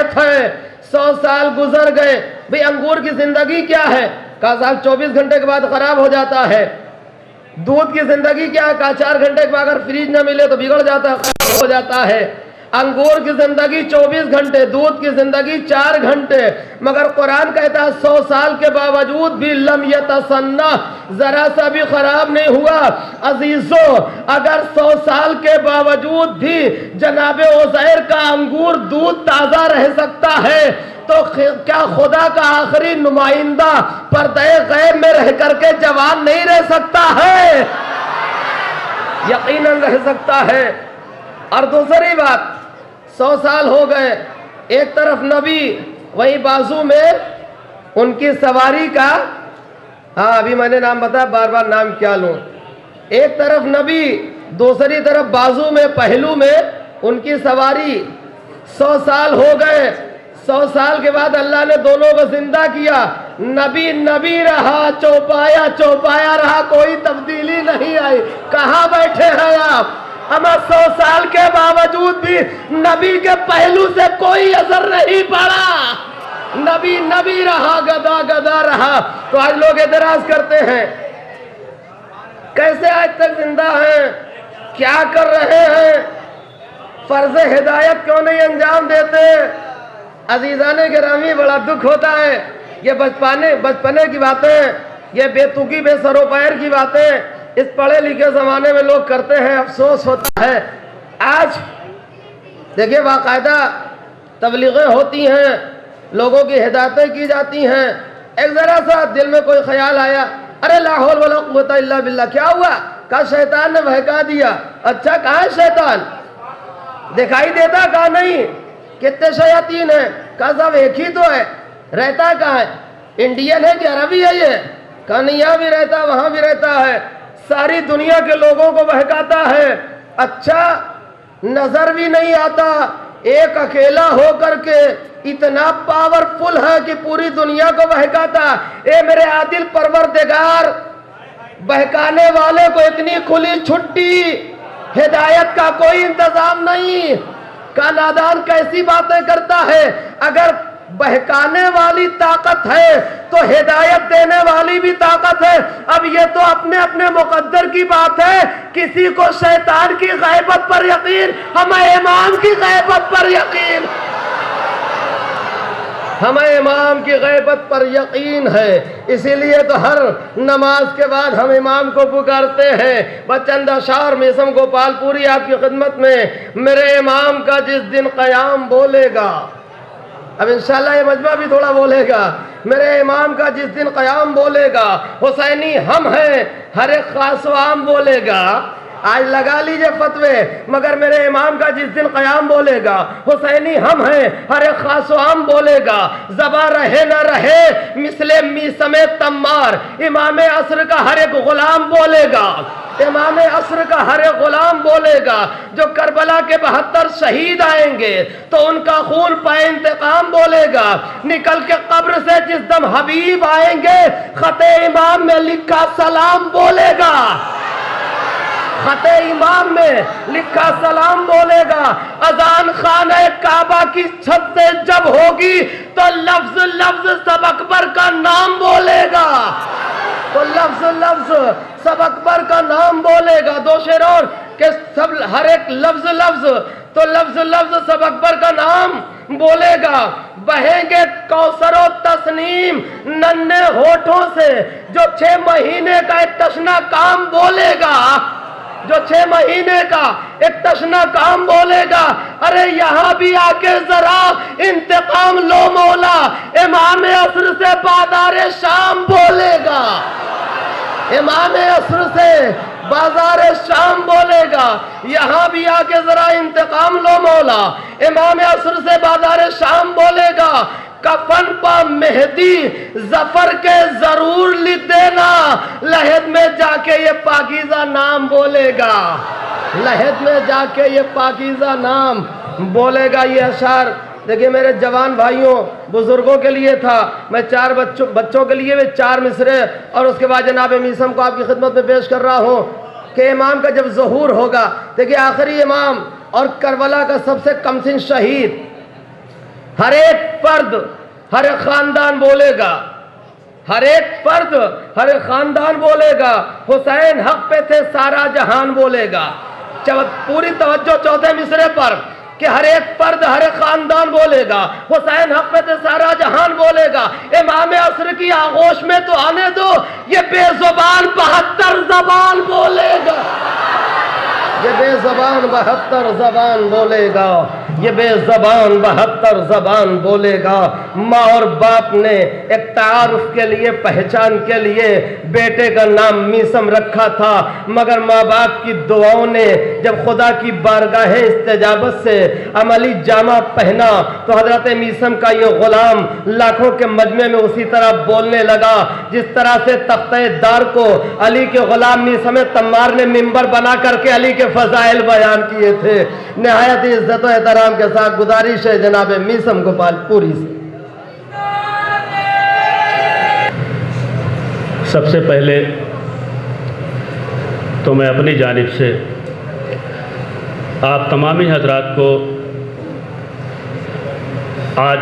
روایت ہے 100 سال گزر گئے. بھئی انگور کی زندگی کیا ہے؟ کہا صاحب 24 گھنٹے کے بعد خراب ہو جاتا ہے. دودھ کی زندگی کیا ہے؟ کہا 4 گھنٹے کے بعد اگر فریج نہ ملے تو بگڑ جاتا ہے، خراب ہو جاتا ہے. انگور کی زندگی 24 گھنٹے، دودھ کی زندگی 4 گھنٹے. مگر قرآن کہتا ہے 100 سال کے باوجود بھی لم یتسنہ، ذرا سا بھی خراب نہیں ہوا. عزیزو، اگر 100 سال کے باوجود بھی جناب عزیر کا انگور دودھ تازہ رہ سکتا ہے تو کیا خدا کا آخری نمائندہ پردہ غیب میں رہ کر کے جوان نہیں رہ سکتا ہے؟ یقیناً رہ سکتا ہے. اور دوسری بات، 100 سال ہو گئے، ایک طرف نبی، وہیں بازو میں ان کی سواری کا، ابھی میں نے نام بتایا، بار بار نام کیا لوں. ایک طرف نبی، دوسری طرف بازو میں، پہلو میں ان کی سواری. 100 سال ہو گئے. 100 سال کے بعد اللہ نے دونوں کو زندہ کیا. نبی نبی رہا، چوپایا رہا، کوئی تبدیلی نہیں آئی. کہاں بیٹھے ہیں آپ؟ ہمیں 100 سال کے باوجود بھی نبی کے پہلو سے کوئی اثر نہیں پڑا. نبی نبی رہا، گدا گدا رہا. تو آج لوگ اعتراض کرتے ہیں کیسے آج تک زندہ ہیں، کیا کر رہے ہیں، فرض ہدایت کیوں نہیں انجام دیتے؟ عزیزان گرامی، بڑا دکھ ہوتا ہے. یہ بچپنے کی باتیں، یہ بے تکی بے سر و پیر کی باتیں اس پڑھے لکھے زمانے میں لوگ کرتے ہیں. افسوس ہوتا ہے. آج دیکھیں باقاعدہ تبلیغیں ہوتی ہیں، لوگوں کی ہدایتیں کی جاتی ہیں. ایک ذرا سا دل میں کوئی خیال آیا، ارے لا حول ولا قوت الا باللہ، کیا ہوا؟ کہا شیطان نے بہکا دیا. اچھا، کہاں ہے شیطان؟ دکھائی دیتا؟ کہا نہیں. کتنے شیاطین ہیں؟ کہا صاحب ایک ہی تو ہے. رہتا کہاں ہے؟ انڈین ہے کہ عربی ہے یہ؟ کہا نہیں، یہاں بھی رہتا وہاں بھی رہتا ہے، ساری دنیا کے لوگوں کو بہکاتا ہے. اچھا، نظر بھی نہیں آتا، ایک اکیلا ہو کر کے اتنا پاورفل ہے کہ پوری دنیا کو بہکاتا. اے میرے عادل پروردگار، بہکانے والے کو اتنی کھلی چھٹی، ہدایت کا کوئی انتظام نہیں. کا نادان کیسی باتیں کرتا ہے؟ اگر بہکانے والی طاقت ہے تو ہدایت دینے والی بھی طاقت ہے. اب یہ تو اپنے اپنے مقدر کی بات ہے. کسی کو شیطان کی غیبت پر یقین، ہمیں امام کی غیبت پر یقین، ہمیں امام کی غیبت پر یقین ہے. اسی لیے تو ہر نماز کے بعد ہم امام کو پکارتے ہیں. بچند اشعار میسم گوپال پوری آپ کی خدمت میں. میرے امام کا جس دن قیام بولے گا، اب انشاءاللہ یہ مجمع بھی تھوڑا بولے گا، میرے امام کا جس دن قیام بولے گا، حسینی ہم ہیں، ہر ایک خاص و عام بولے گا. آج لگا لیجئے فتوے، مگر میرے امام کا جس دن قیام بولے گا، حسینی ہم ہیں، ہر ایک خاص و عام بولے گا. زباں رہے نہ رہے مثل میسم تمار، امام عصر کا ہر ایک غلام بولے گا. امام عصر کا ہر ایک غلام بولے گا. جو کربلا کے 72 شہید آئیں گے تو ان کا خون پہ انتقام بولے گا. نکل کے قبر سے جس دم حبیب آئیں گے، خط امام میں لکھا سلام بولے گا. خط امام میں لکھا سلام بولے گا. اذان خانہ کعبہ کی چھت سے جب ہوگی تو لفظ لفظ سب اکبر کا نام بولے گا. تو لفظ لفظ سب اکبر کا نام بولے گا. دو شعر اور کہ سب ہر ایک لفظ لفظ، تو لفظ لفظ سب اکبر کا نام بولے گا. بہیں گے کوثر و تسنیم ننھے ہونٹوں سے، جو 6 مہینے کا ایک تشنا کام بولے گا، جو 6 مہینے کا ایک تشنا کام بولے گا. ارے یہاں بھی آ کے ذرا انتقام لو مولا، امام عصر سے بازار شام بولے گا. امام عصر سے بازار شام بولے گا. یہاں بھی آ کے ذرا انتقام لو مولا، امام عصر سے بازار شام بولے گا. کفن پا مہدی ظفر کے ضرور لکھ دینا، لحد میں جا کے یہ پاکیزہ نام بولے گا. لحد میں جا کے یہ پاکیزہ نام بولے گا. یہ اشعار دیکھیں میرے جوان بھائیوں بزرگوں کے لیے تھا. میں 4 بچوں کے لیے 4 مصرے اور اس کے بعد جناب میسم کو آپ کی خدمت میں پیش کر رہا ہوں کہ امام کا جب ظہور ہوگا، دیکھیں آخری امام اور کربلا کا سب سے کم سن شہید ہر ایک فرد ہر ایک خاندان بولے گا، ہر ایک فرد ہر ایک خاندان بولے گا حسین حق پہ تھے سارا جہان بولے گا۔ پوری توجہ چوتھے مصرے پر کہ ہر ایک فرد ہر ایک خاندان بولے گا، حسین حق پہ تھے سارا جہان بولے گا۔ امام عصر کی آغوش میں تو آنے دو، یہ بے زبان 72 زبان بولے گا، یہ بے زبان 72 زبان بولے گا، یہ بے زبان 72 زبان بولے گا۔ ماں اور باپ نے ایک تعارف کے لیے، پہچان کے لیے بیٹے کا نام میثم رکھا تھا، مگر ماں باپ کی دعاؤں نے جب خدا کی بارگاہ استجابت سے عملی جامہ پہنا تو حضرت میثم کا یہ غلام لاکھوں کے مجمع میں اسی طرح بولنے لگا جس طرح سے تختہ دار کو علی کے غلام میثم تمار نے منبر بنا کر کے علی کے فضائل بیان کیے تھے۔ نہایت عزت و احترام کے ساتھ گزارش ہے جناب میثم گوپال پوری سے۔ سب سے پہلے تو میں اپنی جانب سے آپ تمامی حضرات کو آج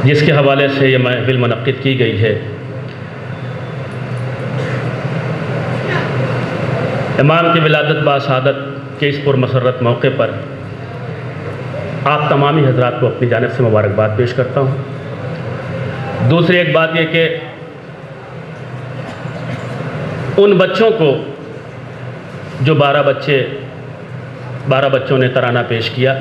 جس کے حوالے سے یہ محفل منعقد کی گئی ہے، امام کی ولادت باسعادت کے اس پرمسرت موقع پر آپ تمامی حضرات کو اپنی جانب سے مبارکباد پیش کرتا ہوں۔ دوسری ایک بات یہ کہ ان بچوں کو جو 12 بچوں نے ترانہ پیش کیا،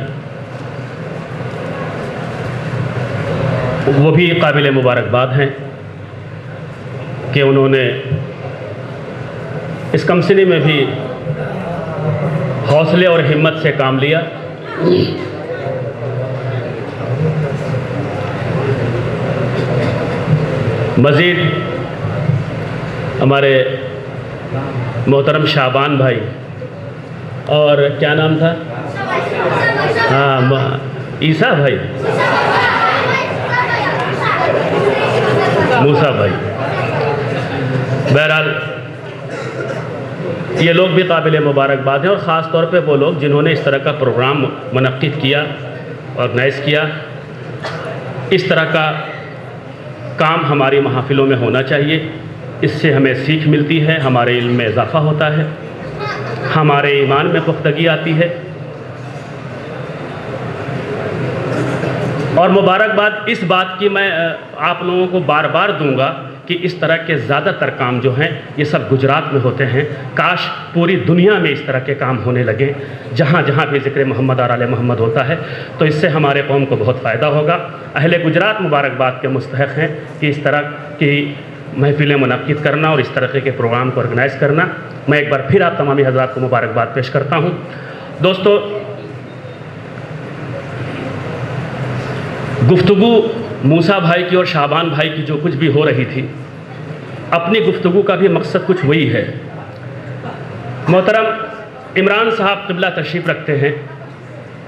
وہ بھی قابل مبارکباد ہیں کہ انہوں نے اس کمسنی میں بھی حوصلے اور ہمت سے کام لیا۔ مزید ہمارے محترم شعبان بھائی اور کیا نام تھا؟ ہاں، عیسیٰ بھائی، موسیٰ بھائی، بہرحال یہ لوگ بھی قابل مبارکباد ہیں، اور خاص طور پہ وہ لوگ جنہوں نے اس طرح کا پروگرام منعقد کیا، آرگنائز کیا۔ اس طرح کا کام ہماری محافلوں میں ہونا چاہیے، اس سے ہمیں سیکھ ملتی ہے، ہمارے علم میں اضافہ ہوتا ہے، ہمارے ایمان میں پختگی آتی ہے، اور مبارکباد اس بات کی میں آپ لوگوں کو بار بار دوں گا کہ اس طرح کے زیادہ تر کام جو ہیں یہ سب گجرات میں ہوتے ہیں۔ کاش پوری دنیا میں اس طرح کے کام ہونے لگیں، جہاں جہاں بھی ذکر محمد اور آل محمد ہوتا ہے، تو اس سے ہمارے قوم کو بہت فائدہ ہوگا۔ اہل گجرات مبارکباد کے مستحق ہیں کہ اس طرح کی محفلیں منعقد کرنا اور اس طرح کے پروگرام کو آرگنائز کرنا۔ میں ایک بار پھر آپ تمامی حضرات کو مبارکباد پیش کرتا ہوں۔ دوستو، گفتگو موسیٰ بھائی کی اور شعبان بھائی کی جو کچھ بھی ہو رہی تھی، اپنی گفتگو کا بھی مقصد کچھ وہی ہے۔ محترم عمران صاحب قبلہ تشریف رکھتے ہیں،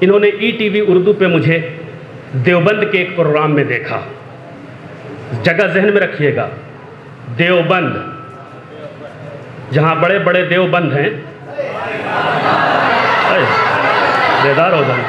انہوں نے ETV اردو پہ مجھے دیوبند کے ایک پروگرام میں دیکھا۔ جگہ ذہن میں رکھیے گا، دیوبند، جہاں بڑے بڑے دیوبند ہیں، بیدار ہو جائیں۔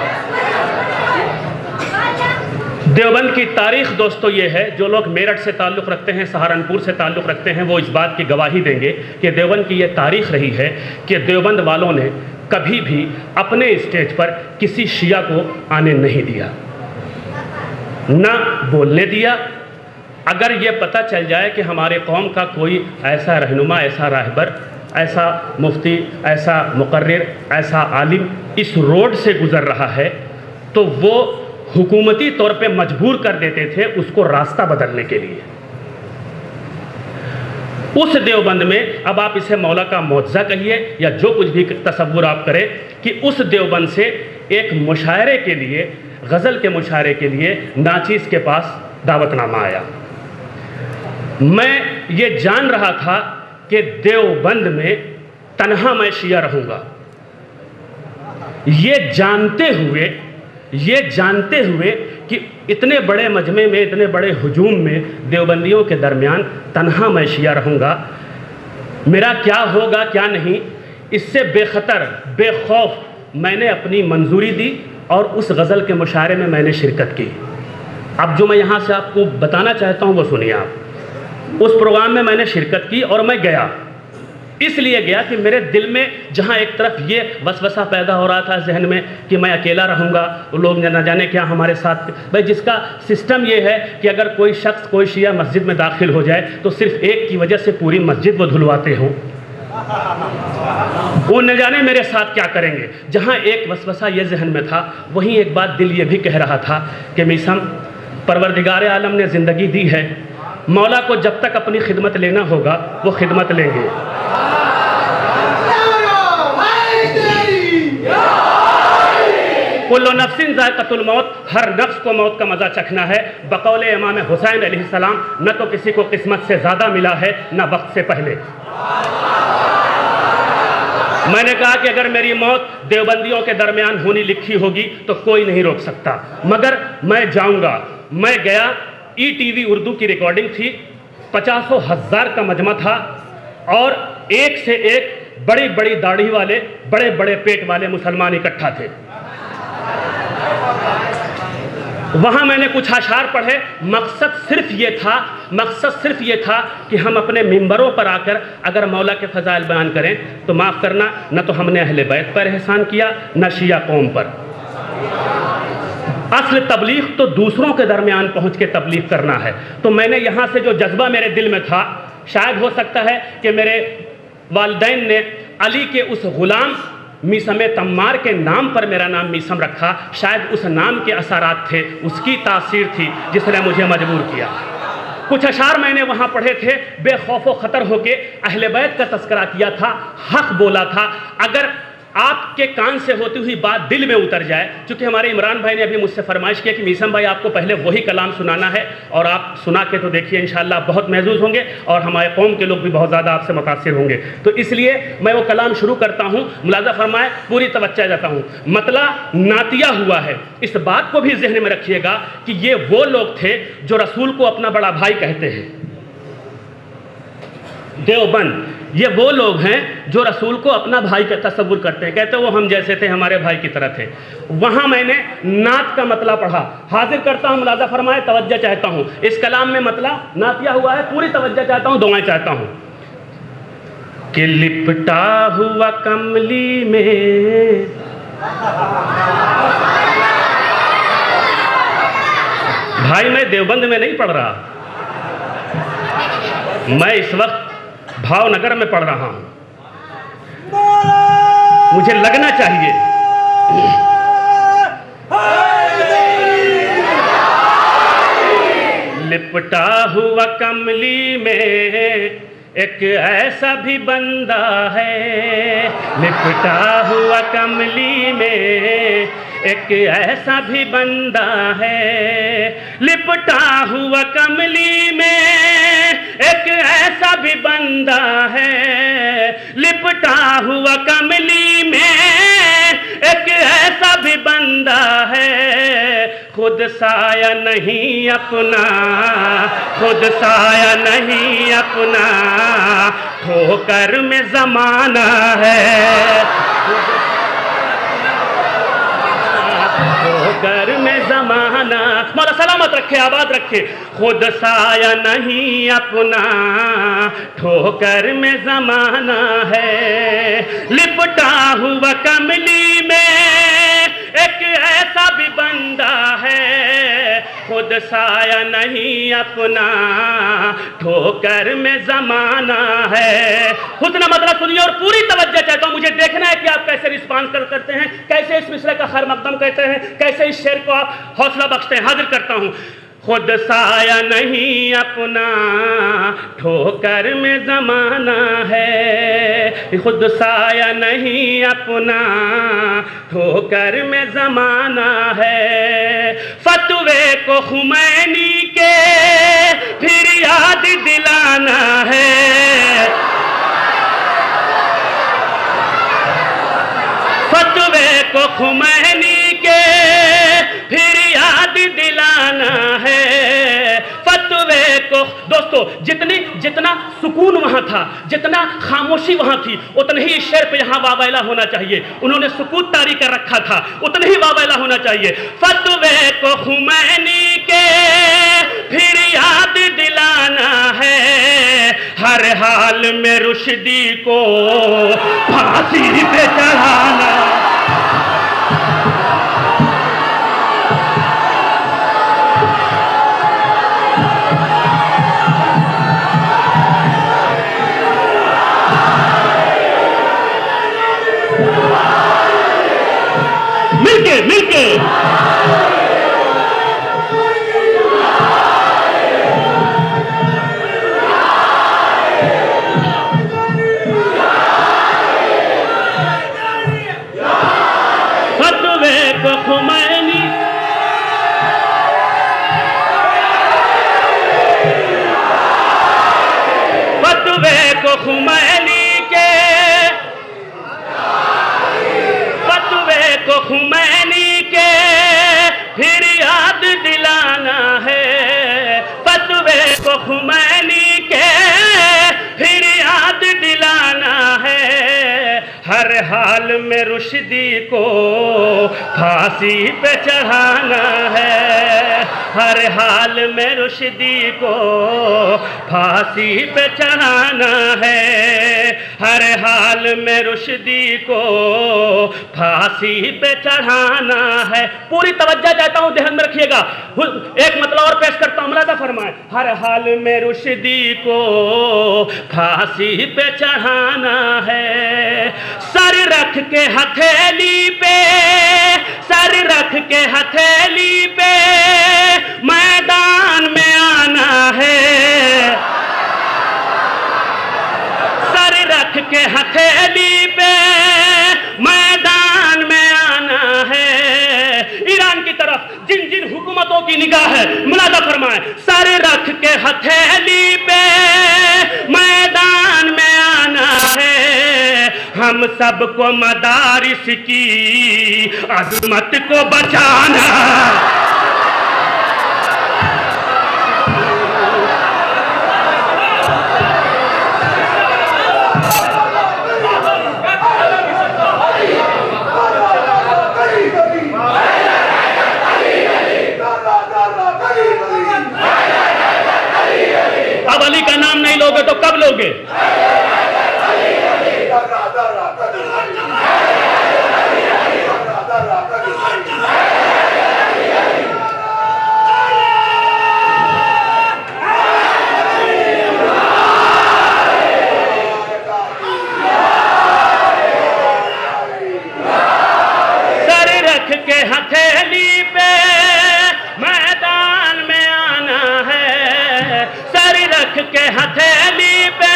دیوبند کی تاریخ دوستو یہ ہے، جو لوگ میرٹھ سے تعلق رکھتے ہیں، سہارنپور سے تعلق رکھتے ہیں، وہ اس بات کی گواہی دیں گے کہ دیوبند کی یہ تاریخ رہی ہے کہ دیوبند والوں نے کبھی بھی اپنے اسٹیج پر کسی شیعہ کو آنے نہیں دیا، نہ بولنے دیا۔ اگر یہ پتہ چل جائے کہ ہمارے قوم کا کوئی ایسا رہنما، ایسا راہبر، ایسا مفتی، ایسا مقرر، ایسا عالم اس روڈ سے گزر رہا ہے، تو وہ حکومتی طور پہ مجبور کر دیتے تھے اس کو راستہ بدلنے کے لیے۔ اس دیوبند میں، اب آپ اسے مولا کا معجزہ کہیے یا جو کچھ بھی تصور آپ کریں، کہ اس دیوبند سے ایک مشاعرے کے لیے، غزل کے مشاعرے کے لیے ناچیز کے پاس دعوت نامہ آیا۔ میں یہ جان رہا تھا کہ دیوبند میں تنہا میں شیعہ رہوں گا، یہ جانتے ہوئے کہ اتنے بڑے مجمع میں، اتنے بڑے ہجوم میں دیوبندیوں کے درمیان تنہا میں شیعہ رہوں گا، میرا کیا ہوگا کیا نہیں، اس سے بے خطر، بے خوف میں نے اپنی منظوری دی اور اس غزل کے مشاعرے میں نے شرکت کی۔ اب جو میں یہاں سے آپ کو بتانا چاہتا ہوں وہ سنیے آپ۔ اس پروگرام میں نے شرکت کی اور میں گیا، اس لیے گیا کہ میرے دل میں جہاں ایک طرف یہ وسوسہ پیدا ہو رہا تھا ذہن میں کہ میں اکیلا رہوں گا، لوگ نہ جانے کیا ہمارے ساتھ، بھائی جس کا سسٹم یہ ہے کہ اگر کوئی شخص کوئی شیعہ مسجد میں داخل ہو جائے تو صرف ایک کی وجہ سے پوری مسجد وہ دھلواتے ہوں، وہ نہ جانے میرے ساتھ کیا کریں گے۔ جہاں ایک وسوسہ یہ ذہن میں تھا، وہیں ایک بات دل یہ بھی کہہ رہا تھا کہ میثم، پروردگار عالم نے زندگی دی ہے، مولا کو جب تک اپنی خدمت لینا ہوگا وہ خدمت لیں گے۔ کل نفس ذائقۃ الموت، ہر نفس کو موت کا مزہ چکھنا ہے۔ بقول امام حسین علیہ السلام، نہ تو کسی کو قسمت سے زیادہ ملا ہے نہ وقت سے پہلے۔ میں نے کہا کہ اگر میری موت دیوبندیوں کے درمیان ہونی لکھی ہوگی تو کوئی نہیں روک سکتا، مگر میں جاؤں گا۔ میں گیا، ای ٹی وی اردو کی ریکارڈنگ تھی، 50,000 کا مجمع تھا، اور ایک سے ایک بڑی بڑی داڑھی والے، بڑے بڑے پیٹ والے مسلمان اکٹھا تھے۔ وہاں میں نے کچھ اشعار پڑھے، مقصد صرف یہ تھا کہ ہم اپنے ممبروں پر آ کر اگر مولا کے فضائل بیان کریں تو معاف کرنا، نہ تو ہم نے اہل بیت پر احسان کیا نہ شیعہ قوم پر۔ اصل تبلیغ تو دوسروں کے درمیان پہنچ کے تبلیغ کرنا ہے۔ تو میں نے یہاں سے جو جذبہ میرے دل میں تھا، شاید ہو سکتا ہے کہ میرے والدین نے علی کے اس غلام میثم تمار کے نام پر میرا نام میثم رکھا، شاید اس نام کے اثرات تھے، اس کی تاثیر تھی جس نے مجھے مجبور کیا۔ کچھ اشعار میں نے وہاں پڑھے تھے، بے خوف و خطر ہو کے اہل بیت کا تذکرہ کیا تھا، حق بولا تھا۔ اگر آپ کے کان سے ہوتی ہوئی بات دل میں اتر جائے، چونکہ ہمارے عمران بھائی نے ابھی مجھ سے فرمائش کیا کہ میثم بھائی آپ کو پہلے وہی کلام سنانا ہے، اور آپ سنا کے تو دیکھیے انشاءاللہ بہت محظوظ ہوں گے، اور ہمارے قوم کے لوگ بھی بہت زیادہ آپ سے متاثر ہوں گے۔ تو اس لیے میں وہ کلام شروع کرتا ہوں، ملاحظہ فرمائے، پوری توجہ دیتا ہوں۔ مطلع نعتیہ ہوا ہے، اس بات کو بھی ذہن میں رکھیے گا کہ یہ وہ لوگ تھے جو رسول کو اپنا بڑا بھائی کہتے ہیں۔ دیوبند یہ وہ لوگ ہیں جو رسول کو اپنا بھائی کا تصور کرتے ہیں، کہتے ہیں وہ ہم جیسے تھے، ہمارے بھائی کی طرح تھے۔ وہاں میں نے نعت کا مطلع پڑھا، حاضر کرتا ہوں، ملاحظہ فرمائے، توجہ چاہتا ہوں۔ اس کلام میں مطلع نعتیہ ہوا ہے، پوری توجہ چاہتا ہوں، دعائیں چاہتا ہوں۔ کہ لپٹا ہوا کملی میں بھائی میں دیوبند میں نہیں پڑھ رہا، میں اس وقت بھاؤ نگر میں پڑھ رہا ہوں، مجھے لگنا چاہیے۔ لپٹا ہوا کملی میں ایک ایسا بھی بندہ ہے، لپٹا ہوا کملی میں ایک ایسا بھی بندہ ہے، لپٹا ہوا کملی میں ایک ایسا بھی بندہ ہے، لپٹا ہوا کملی میں ایک ایسا بھی بندہ ہے، خود سایہ نہیں اپنا، خود سایہ نہیں اپنا، ٹھوکر میں زمانہ ہے، ٹھوکر میں زمانہ، مولا سلامت رکھے، آباد رکھے، خود سایہ نہیں اپنا، ٹھوکر میں زمانہ ہے، لپٹا ہوا کملی میں ایک ایسا بھی بندہ ہے، خود سایہ نہیں اپنا، ٹھوکر میں زمانہ ہے۔ حسن مطلب سنیے اور پوری توجہ چاہتا ہوں، مجھے دیکھنا ہے کہ آپ کیسے رسپانس کرتے ہیں، کیسے اس مصرعے کا خیر مقدم کہتے ہیں، کیسے اس شعر کو آپ حوصلہ بخشتے ہیں۔ حاضر کرتا ہوں، خود سایہ نہیں اپنا، ٹھوکر میں زمانہ ہے، خود سایہ نہیں اپنا، ٹھوکر میں زمانہ ہے، فتوے کو خمینی کے پھر یاد دلانا ہے، فتوے کو خمینی کے پھر یاد دلانا ہے، فتوے کو دوستو دوستو جتنا سکون وہاں تھا، جتنا خاموشی وہاں تھی، اتنا ہی اس شعر پہ یہاں واویلا ہونا چاہیے. انہوں نے سکوت طاری کر رکھا تھا، اتنا ہی واویلا ہونا چاہیے. فتوے کو خمینی کے پھر یاد دلانا ہے، ہر حال میں رشدی کو پھانسی پہ چڑھانا. مل کے فتوے کو خمینی خمینی کے پھر یاد دلانا ہے، فتوے کو خمینی کے پھر یاد دلانا ہے، ہر حال میں رشدی کو پھانسی پہ چڑھانا ہے، ہر حال میں رشدی کو پھانسی پہ چڑھانا ہے، ہر حال میں رشدی کو پھانسی پہ چڑھانا ہے. پوری توجہ چاہتا ہوں، ذہن میں رکھیے گا. ایک مطلب اور پیش کرتا ہوں، ملاحظہ فرمائیں. ہر حال میں رشدی کو پھانسی پہ چڑھانا ہے، سر رکھ کے ہتھیلی پہ، سر رکھ کے ہتھیلی پہ میدان میں آنا ہے، سر رکھ کے ہتھیلی پہ میدان میں آنا ہے. ایران کی طرف جن حکومتوں کی نگاہ ہے، ملاحظہ فرمائیں. سر رکھ کے ہتھیلی پہ میدان میں آنا ہے، ہم سب کو مدارس کی عظمت کو بچانا. اب علی کا نام نہیں لوگے تو کب لوگے؟ سر رکھ کے ہتھیلی پہ میدان میں آنا ہے، سر رکھ کے ہتھیلی پہ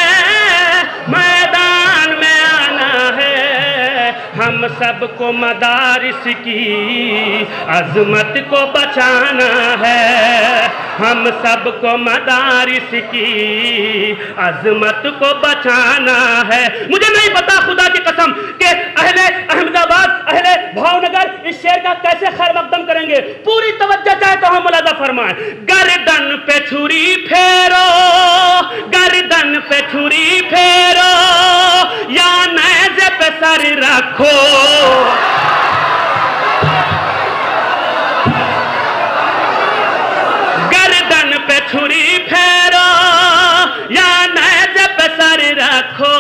میدان میں آنا ہے، ہم سب کو مدارس کی عظمت کو بچانا ہے، ہم سب کو مدارس کی عظمت کو بچانا ہے. مجھے نہیں پتا خدا کی قسم کہ اہل احمد آباد، اہل بھاؤنگر اس شعر کا کیسے خیر مقدم کریں گے. پوری توجہ چاہتا ہوں، ملاحظہ فرمائیں. گردن پہ چھری پھیرو، گردن پہ چھری پھیرو، یا نیزے پہ سر رکھو، گردن پہ چھری پھیرو یا نیزے پہ سر رکھو.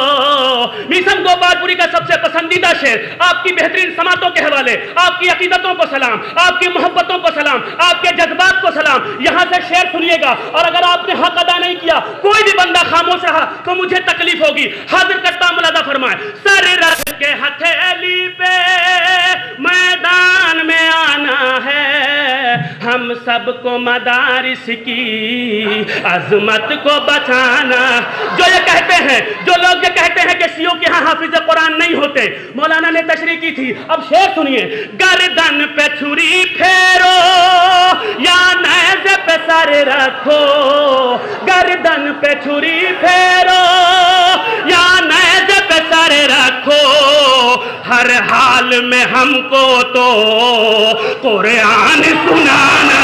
میسم گوپال پوری کا سب سے پسندیدہ شعر، آپ کی بہترین سماعتوں کے حوالے، آپ کی عقیدتوں کو سلام، آپ کی محبتوں کو سلام، آپ کے جذبات کو سلام. یہاں سے شعر سنیے گا، اور اگر آپ نے حق ادا نہیں کیا، کوئی بھی بندہ خاموش رہا تو مجھے تکلیف ہوگی. حاضر کرتا ہوں، ملاحظہ فرمائیں. سر رکھ کے ہتھیلی پہ میدان میں آنا ہے، ہم سب کو مدارس کی عظمت کو بچانا. جو یہ کہتے ہیں، جو لوگ یہ کہتے ہیں کہ شیعوں کے ہاں حافظ قرآن نہیں ہوتے، مولانا نے تشریح کی تھی. اب شعر سنیے. گردن پہ چھری پھیرو یا نیزے پہ سر رکھو، گردن پہ چھری پھیرو یا نیزے پہ سر رکھو، ہر حال میں ہم کو تو قرآن سنانا.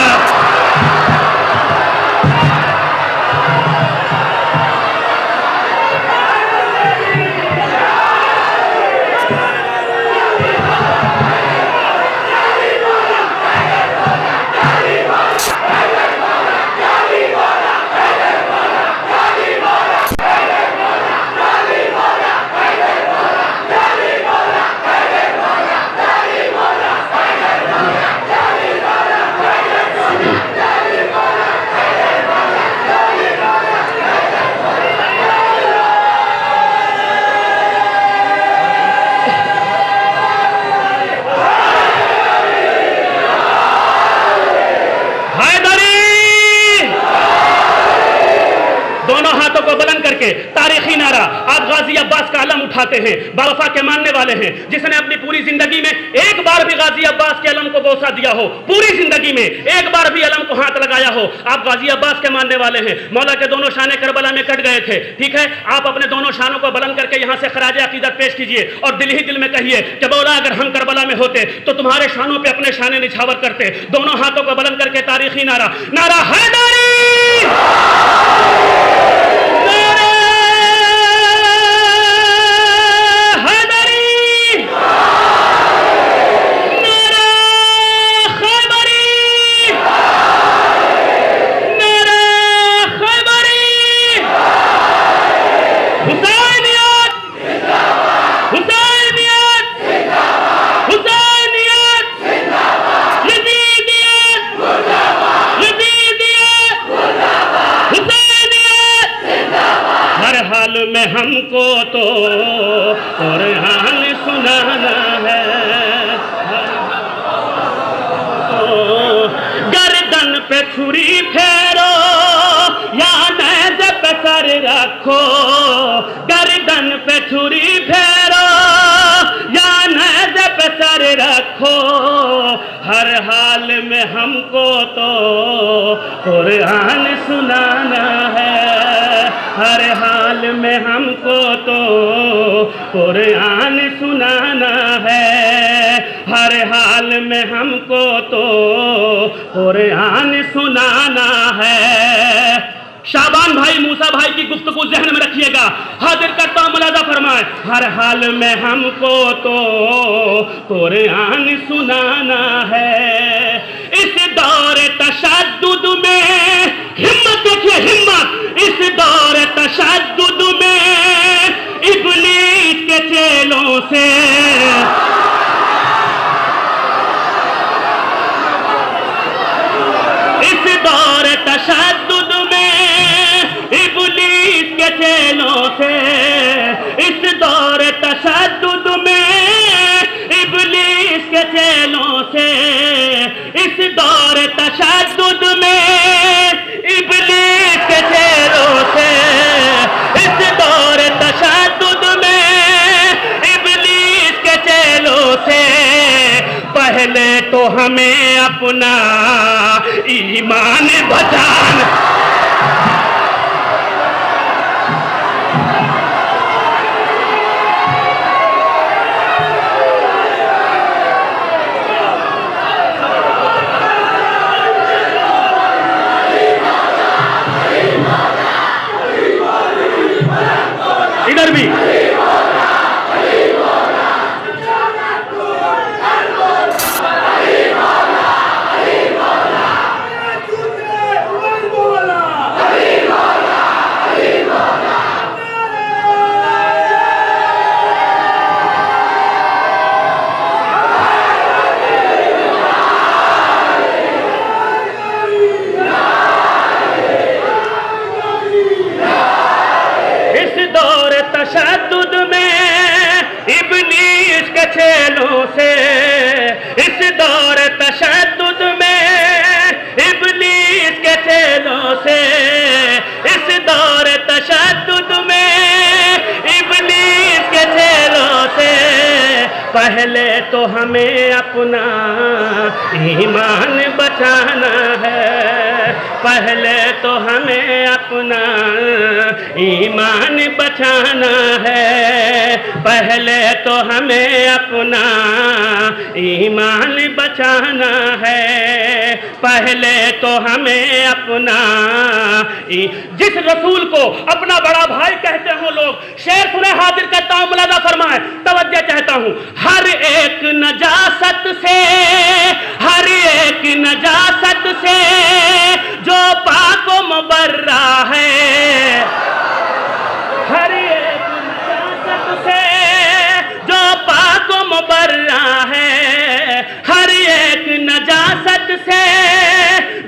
کے تاریخی نعرہ آپ غازی عباس کا علم اٹھاتے ہیں، باوفا کے ماننے والے ہیں، جس نے اپنی پوری زندگی میں ایک بار بھی غازی عباس کے علم کو بوسہ دیا ہو، پوری زندگی میں ایک بار بھی علم کو ہاتھ لگایا ہو، آپ غازی عباس کے ماننے والے ہیں۔ مولا کے دونوں شانے کربلا میں کٹ گئے تھے، ٹھیک ہے، آپ اپنے دونوں شانوں کو بلند کر کے یہاں سے خراج عقیدت پیش کیجئے اور دل ہی دل میں کہیے کہ مولا اگر ہم کربلا میں ہوتے تو تمہارے شانوں پہ اپنے شانے نچھاور کرتے۔ دونوں ہاتھوں کو بلند کر کے تاریخی نعرہ، نعرہ حیدری، نعرہ حیدری، نعرہ خیبری، نعرہ خیبری، حسینیت، حسینیت، حسینیت، یزیدیت، یزیدیت، حسینیت، ہر حال میں ہم کو تو قرآن سنانا ہے، گردن پہ چھری پھیرو یا نیزے پہ سر رکھو، گردن پہ چھری پھیرو یا نیزے پہ سر رکھو، ہر حال میں ہم کو تو قرآن سنانا ہے، ہر حال میں ہم کو تو قرآن سنانا ہے، ہر حال میں ہم کو تو قرآن سنانا ہے۔ شعبان بھائی، موسیٰ بھائی کی گفتگو ذہن میں رکھیے گا، حاضر کرتا ہوں، ملاحظہ فرمائیں، ہر حال میں ہم کو تو قرآن سنانا ہے۔ اس دور تشدد میں ہمت، دیکھیے ہمت، اس دور تشدد میں ابلیس کے چیلوں سے اس دور تشدد میں ابلیس کے چیلوں سے، اس دور تشدد میں ابلیس کے چیلوں سے، اس دور تشدد میں ابلیس کے چیلوں سے، اس دور تشدد میں ابلیس کے چیلوں سے، پہلے تو ہمیں اپنا ایمان بچانا، ادھر بھی تشدد میں ابلیس کے چیلوں سے، اس دور تشدد میں ابلیس کے چیلوں سے، اس دور تشدد میں ابلیس کے چیلوں سے، پہلے تو ہمیں اپنا ایمان بچانا ہے، پہلے تو ہمیں اپنا ایمان بچانا ہے، پہلے تو ہمیں اپنا ایمان بچانا ہے، پہلے تو ہمیں اپنا جس رسول کو اپنا بڑا بھائی کہتے ہوں لوگ، شعر سنے، حاضر کرتا ہوں، ملاحظہ فرمائیں، توجہ چاہتا ہوں، ہر ایک نجاست سے، ہر ایک نجاست سے جو پاک و مبرہ ہے، ہر ایک نجاست سے جو پاک و مبرہ ہے، ہر ایک نجاست سے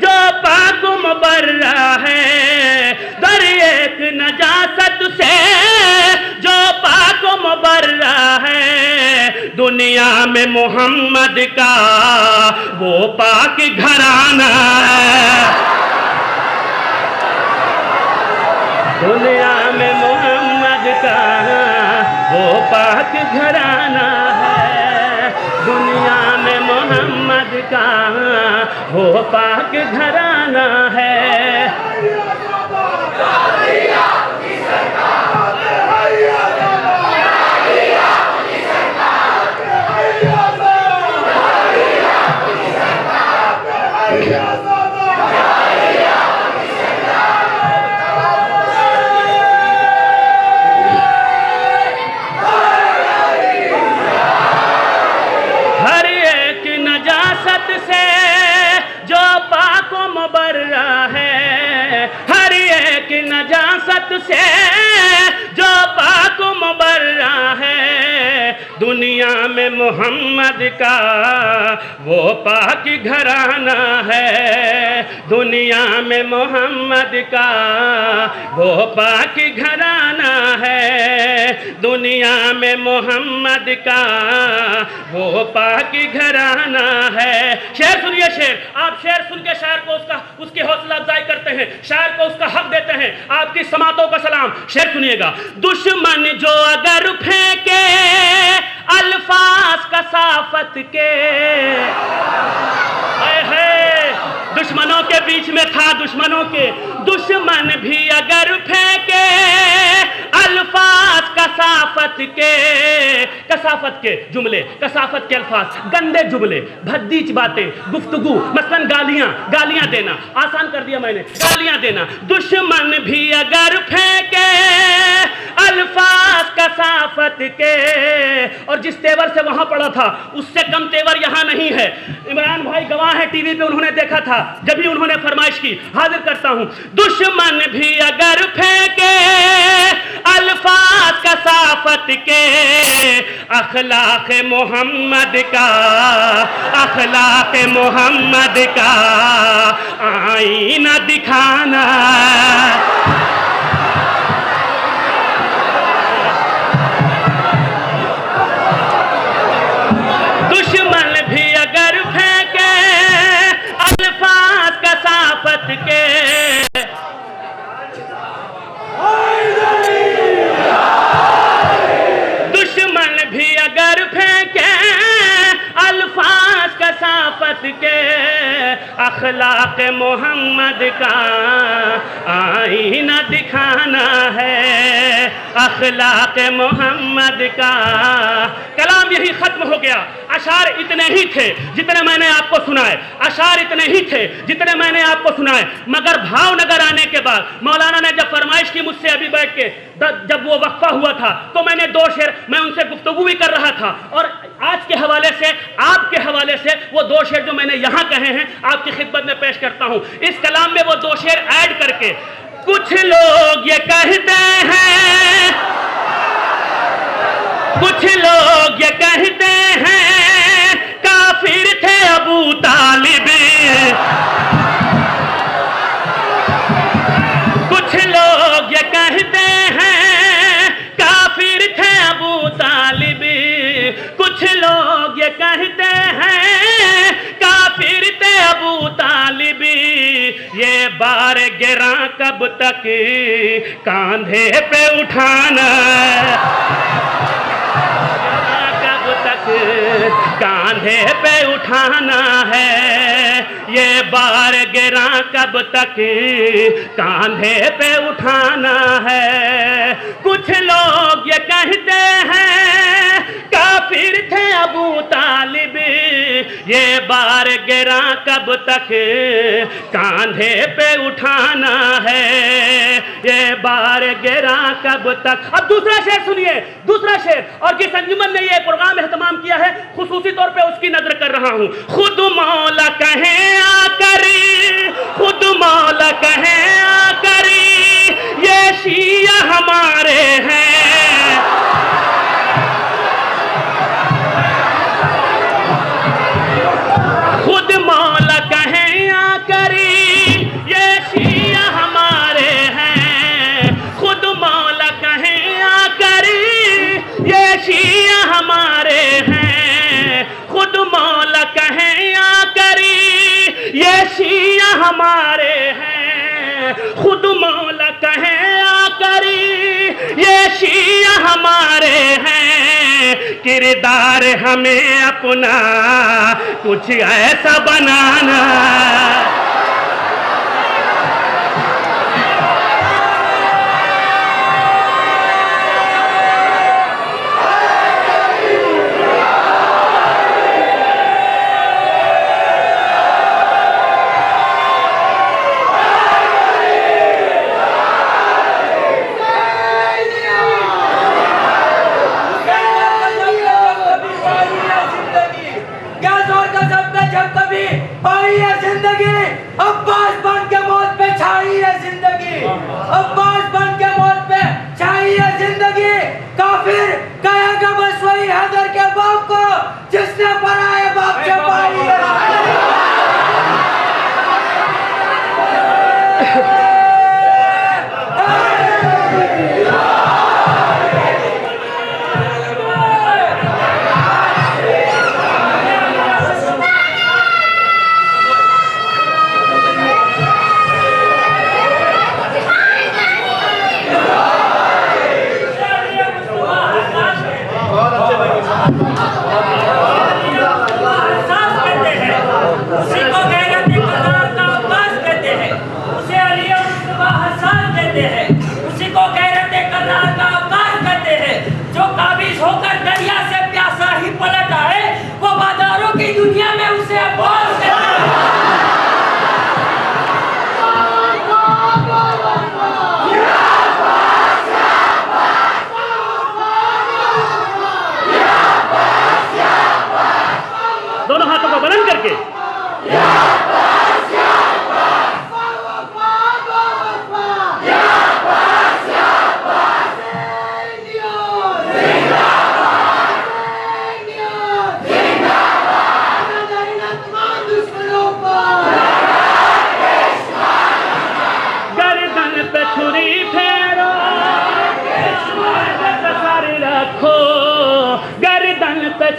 جو پاک و مبرہ ہے، در ایک نجاست سے جو پاک و مبرہ ہے، دنیا میں محمد کا وہ پاک گھرانہ ہے، دنیا میں پاک گھرانہ ہے دنیا میں محمد کا وہ پاک گھرانہ ہے نجاست سے جو پاک و مبرہ ہے دنیا میں محمد کا وہ پاک گھرانہ ہے دنیا میں محمد کا وہ پاک گھرانہ ہے دنیا میں محمد کا وہ پاک گھرانہ ہے شعر سنیے شعر آپ شعر سن کے شاعر کو اس کی حوصلہ افزائی کرتے ہیں شاعر کو اس کا حق دیتے ہیں آپ کی سماعتوں کا سلام شعر سنیے گا دشمن جو اگر پھینکے الفاظ کثافت کے دشمنوں کے بیچ میں تھا دشمنوں کے دشمن بھی اگر پھینکے الفاظ کثافت کے جملے کثافت کے الفاظ گندے جملے بھدیچ باتیں گفتگو مثلا گالیاں دینا آسان کر دیا میں نے گالیاں دینا دشمن بھی اگر پھینکے الفاظ کثافت کے اور جس تیور سے وہاں پڑا تھا اس سے کم تیور یہاں نہیں ہے عمران بھائی گواہ ہے ٹی وی پہ انہوں نے دیکھا تھا جب ہی انہوں نے فرمائش کی حاضر کرتا ہوں دشمن بھی اگر پھینکے الفاظ کثافت کے اخلاق محمد کا آئینہ دکھانا دشمن بھی اگر پھینکے الفاظ کثافت کے دشمن بھی اگر پھینکے الفاظ کثافت کے اخلاق محمد کا آئینہ دکھانا ہے اخلاق محمد کا کلام یہی ختم ہو گیا اشعار اتنے ہی تھے جتنے میں نے آپ کو سنائے اشعار اتنے ہی تھے جتنے میں نے آپ کو سنائے مگر بھاؤ نگر آنے کے بعد مولانا نے جب فرمائش کی مجھ سے ابھی بیٹھ کے جب وہ وقفہ ہوا تھا تو میں نے دو شعر میں ان سے گفتگو بھی کر رہا تھا اور آج کے حوالے سے آپ کے حوالے سے وہ دو شعر جو میں نے یہاں کہے ہیں آپ کی خدمت میں پیش کرتا ہوں اس کلام میں وہ دو شعر ایڈ کر کے کچھ لوگ یہ کہتے ہیں کچھ لوگ یہ کہتے ہیں کافر تھے ابو طالب کچھ لوگ یہ کہتے ہیں کافر تھے ابو طالب کچھ لوگ یہ کہتے ہیں کافر تھے ابو طالب یہ بار گراں کب تک کاندھے پہ اٹھانا کاندھے پہ اٹھانا ہے یہ بار گراں کب تک کاندھے پہ اٹھانا ہے کچھ لوگ یہ کہتے ہیں کافر تھے ابو طالب یہ بار گراں کب تک کاندھے پہ اٹھانا ہے یہ بار گراں کب تک اب دوسرا شعر سنیے دوسرا شعر اور جس انجمن نے یہ پروگرام اہتمام کیا ہے خصوصی طور پہ اس کی نظر کر رہا ہوں خود مولا کہیں آ کری خود مولا کہیں آ کری یہ شیعہ ہمارے ہیں خود مولا کہیں آ کری یہ شیعہ ہمارے ہیں خود مولا کہیں آ کری یہ شیعہ ہمارے ہیں خود مولا کہیں آ کری یہ شیعہ ہمارے ہیں خود مولا کہیں آ کری یہ شیعہ ہمارے ہیں، کردار ہمیں اپنا کچھ ایسا بنانا. عباس بن کے موت پہ چھائی ہے زندگی، عباس بن کے موت پہ چھائی ہے زندگی. کافر کہے گا بس وہی حیدر کے باپ کو جس نے پرائے باپ سے پائی ہے. دنیا میں اسے بول دونوں ہاتھوں کو بلند کر کے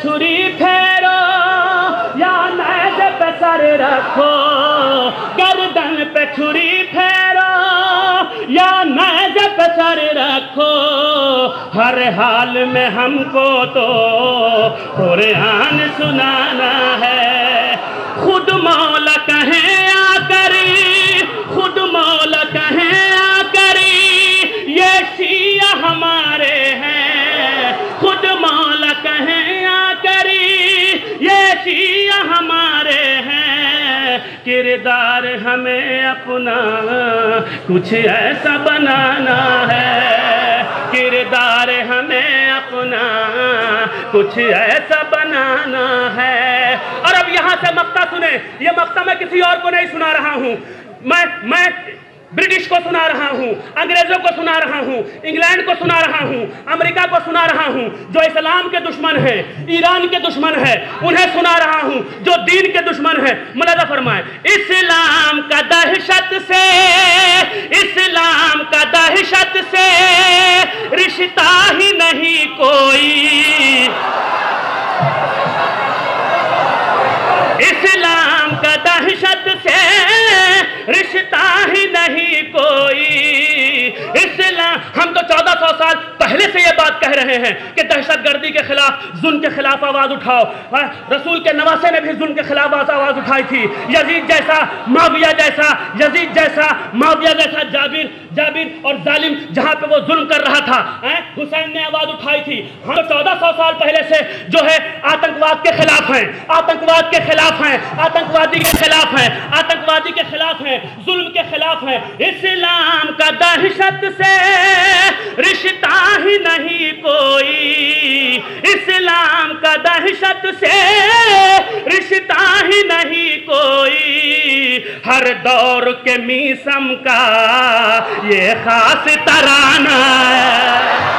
چھری پھیرو یا نیزے پہ سر رکھو، گردن پہ چھری پھیرو یا نیزے پہ سر رکھو، ہر حال میں ہم کو تو قرآن سنانا ہے. خود مولا کہیں آ کری، خود مولا کہیں آ کری یہ شیعہ ہمارے ہیں، خود مولا کہیں یہ شیعہ ہمارے ہیں، کردار ہمیں اپنا کچھ ایسا بنانا ہے، کردار ہمیں اپنا کچھ ایسا بنانا ہے. اور اب یہاں سے مقطع سنیں، یہ مقطع میں کسی اور کو نہیں سنا رہا ہوں، میں برٹش کو سنا رہا ہوں، انگریزوں کو سنا رہا ہوں، انگلینڈ کو سنا رہا ہوں، امریکہ کو سنا رہا ہوں، جو اسلام کے دشمن ہیں، ایران کے دشمن ہیں، انہیں سنا رہا ہوں، جو دین کے دشمن ہیں. ملاحظہ فرمائیں، اسلام کا دہشت سے، اسلام کا دہشت سے رشتہ ہی نہیں کوئی، اسلام کا دہشت سے رشتہ ہی نہیں کوئی. اسلام ہم تو 1400 سال پہلے سے یہ بات کہہ رہے ہیں کہ دہشت گردی کے خلاف، ظلم کے خلاف آواز اٹھاؤ. رسول کے نواسے نے بھی ظلم کے خلاف آواز اٹھائی تھی. یزید جیسا، معاویہ جیسا، یزید جیسا، معاویہ جیسا جابر اور ظالم جہاں پہ وہ ظلم کر رہا تھا، حسین نے آواز اٹھائی تھی. ہم 1400 سال پہلے سے جو ہے آتنکواد کے خلاف ہیں، آتنکواد کے خلاف ہیں، آتنکوادی کے خلاف ہیں، آتنکوادی کے خلاف ہیں، ظلم کے خلاف ہیں. اسلام کا دہشت سے رشتہ ہی نہیں کوئی، اسلام کا دہشت سے رشتہ ہی نہیں کوئی، ہر دور کے میسم کا یہ خاص ترانہ ہے.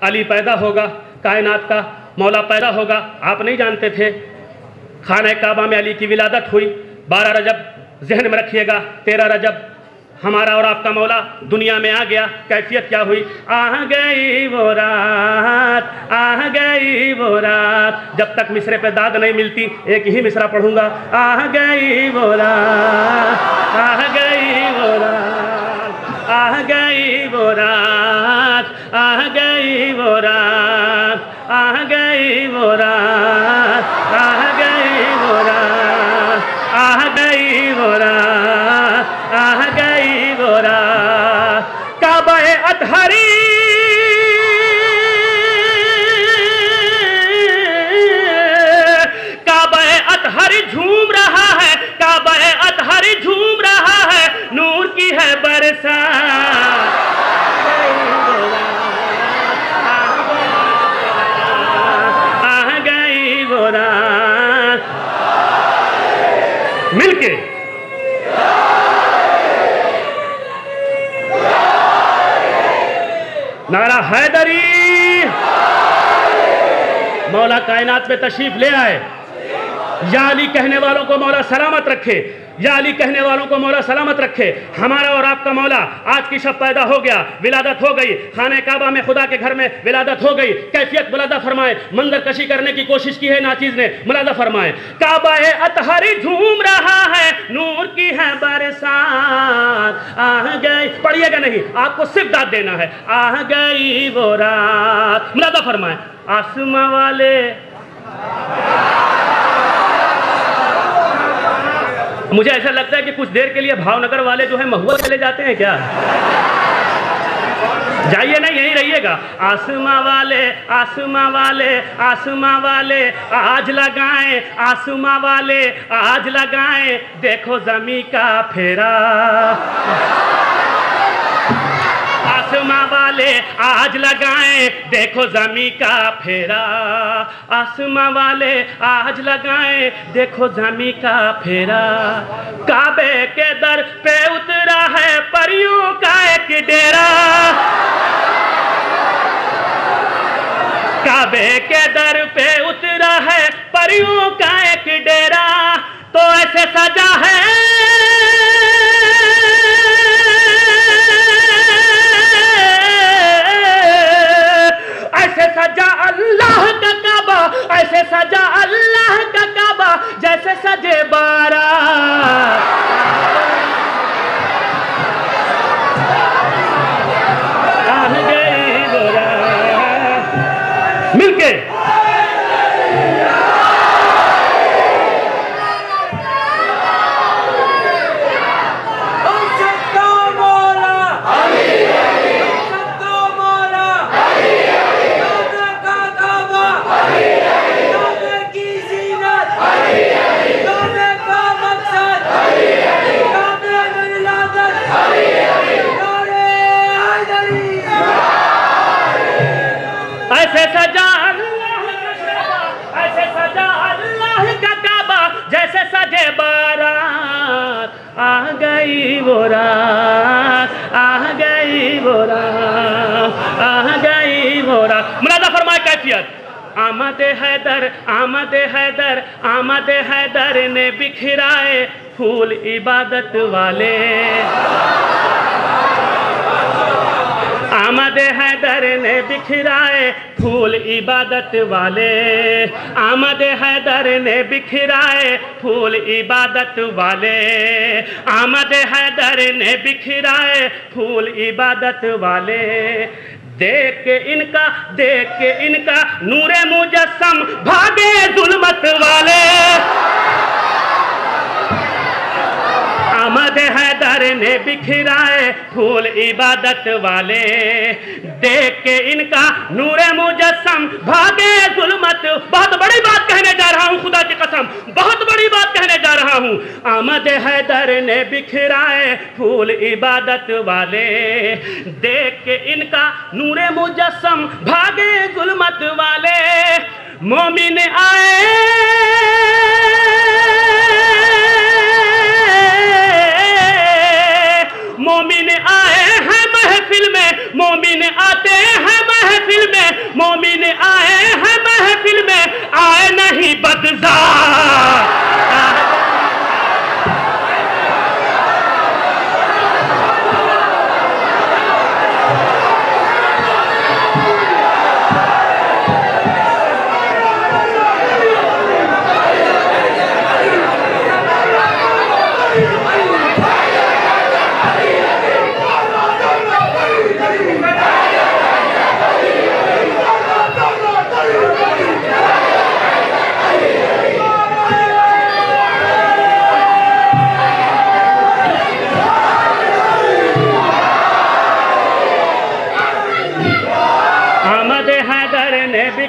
علی پیدا ہوگا، کائنات کا مولا پیدا ہوگا، آپ نہیں جانتے تھے؟ خانہ کعبہ میں علی کی ولادت ہوئی، 12 رجب ذہن میں رکھیے گا، 13 رجب ہمارا اور آپ کا مولا دنیا میں آ گیا۔ کیفیت کیا ہوئی؟ آ گئی وہ رات، آ گئی وہ رات، جب تک مصرے پہ داد نہیں ملتی ایک ہی مصرع پڑھوں گا، آ گئی وہ رات، آ گئی وہ رات، آ گئی وہ رات، آ گئی وہ رات، آ گئی وہ رات، آ گئی وہ رات، آ گئی وہ رات، آ گئی وہ رات۔ کعبہ اطہری کعبہ اطہری جھوم رہا ہے، کعبہ اطہری جھوم رہا ہے، نور کی ہے برسات۔ آ گئی وہ رات، مل کے نعرہ حیدری۔ مولا کائنات میں تشریف لے آئے۔ یا علی کہنے والوں کو مولا سلامت رکھے، یا علی کہنے والوں کو مولا سلامت رکھے۔ ہمارا اور آپ کا مولا آج کی شب پیدا ہو گیا، ولادت ہو گئی، خانہ کعبہ میں خدا کے گھر میں ولادت ہو گئی۔ کیفیت ملادہ فرمائے، منظر کشی کرنے کی کوشش کی ہے ناچیز نے، ملادہ فرمائے۔ کعبہ اطہری جھوم رہا ہے، نور کی ہے برسات۔ آ گئی، پڑھیے گا نہیں، آپ کو صرف داد دینا ہے۔ آ گئی وہ رات، ملادہ فرمائے۔ آسماں والے مجھے ایسا لگتا ہے کہ کچھ دیر کے لیے بھاؤ نگر والے جو ہیں مہوا چلے جاتے ہیں کیا؟ جائیے نہیں، یہیں رہیے گا۔ آسماں والے، آسماں والے، آسماں والے آج لگائیں، آسماں والے آج لگائیں، دیکھو زمیں کا پھیرا۔ آسماں والے آج لگائیں، دیکھو زمیں کا پھیرا۔ آسماں والے آج لگائیں، دیکھو زمیں کا پھیرا۔ کعبے کے در پہ اترا ہے پریوں کا ایک ڈیرا۔ کعبے کے در پہ اترا ہے پریوں کا ایک ڈیرا، تو ایسے سجا ہے ایسے سجا اللہ کا کعبہ، ایسے سجا اللہ کا کعبہ جیسے سجے بارات۔ آ گئی وہ رات، مل کے ایسے سجا اللہ کا کعبہ، ایسے سجا اللہ کا کعبہ جیسے سجے بارات۔ آ گئی وہ رات، آ گئی وہ رات، آ گئی وہ رات۔ ملادہ فرمائے کیفیت۔ آمد حیدر، آمد حیدر، آمد حیدر نے بکھرائے پھول عبادت والے۔ آمد حیدر نے بکھرائے پھول عبادت والے۔ آمد حیدر نے بکھرائے پھول عبادت والے۔ آمد حیدر نے بکھرائے پھول عبادت والے۔ دیکھ کے ان کا نور مجسم بھاگے ظلمت والے۔ آمد حیدر نے بکھرائے پھول عبادت والے۔ دیکھ کے ان کا نور مجسم بھاگے ظلمت۔ بہت بڑی بات کہنے جا رہا ہوں، خدا کی قسم بہت بڑی بات کہنے جا رہا ہوں۔ آمد حیدر نے بکھرائے پھول عبادت والے۔ دیکھ کے ان کا نور مجسم بھاگے ظلمت والے۔ مومن آئے مومن آئے ہیں محفل میں، مومن آتے ہیں محفل میں،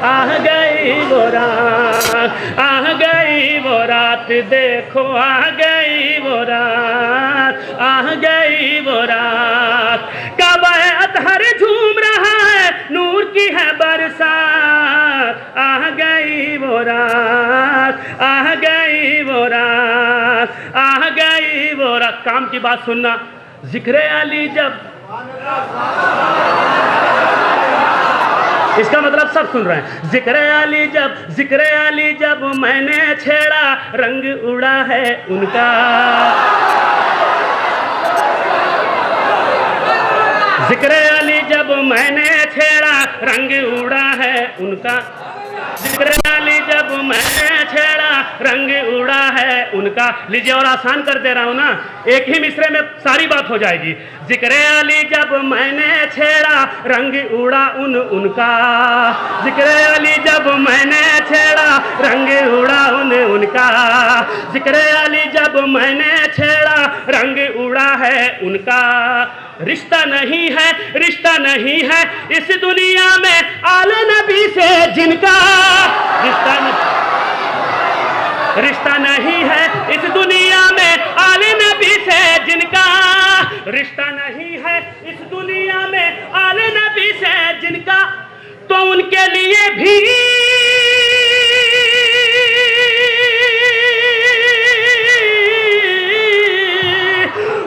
گئی وہ رات، آ گئی وہ رات، دیکھو آ گئی وہ رات، آ گئی وہ رات، کعبہ اطہر جھوم رہا ہے، نور کی ہے برسات، آ گئی وہ رات، آ گئی وہ رات، آ گئی وہ رات۔ کام کی بات سننا، ذکر علی جب، اس کا مطلب سب سن رہے ہیں، ذکر علی جب، ذکر علی جب میں نے چھیڑا، رنگ اڑا ہے ان کا، ذکر علی جب میں نے چھیڑا، رنگ اڑا ہے ان کا، ذکر علی جب میں نے چھیڑا، رنگ اڑا ہے ان کا۔ لیجئے اور آسان کر دے رہا ہوں نا، ایک ہی مصرے میں ساری بات ہو جائے گی۔ ذکر علی جب میں نے چھیڑا، رنگ اڑا ان کا، ذکر علی جب میں نے چھیڑا، رنگ اڑا ان کا، ذکر علی جب میں نے چھیڑا، رنگ اڑا ہے ان کا۔ رشتہ نہیں ہے، رشتہ نہیں ہے اس دنیا میں آل نبی سے جن کا، رشتہ نہیں ہے اس دنیا میں آل نبی سے جن کا، رشتہ نہیں ہے اس دنیا میں آل نبی سے جن کا، تو ان کے لیے بھی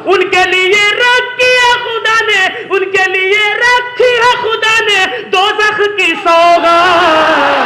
ان کے لیے رکھی ہے خدا نے، ان کے لیے رکھی ہے خدا نے دوزخ کی سوگات۔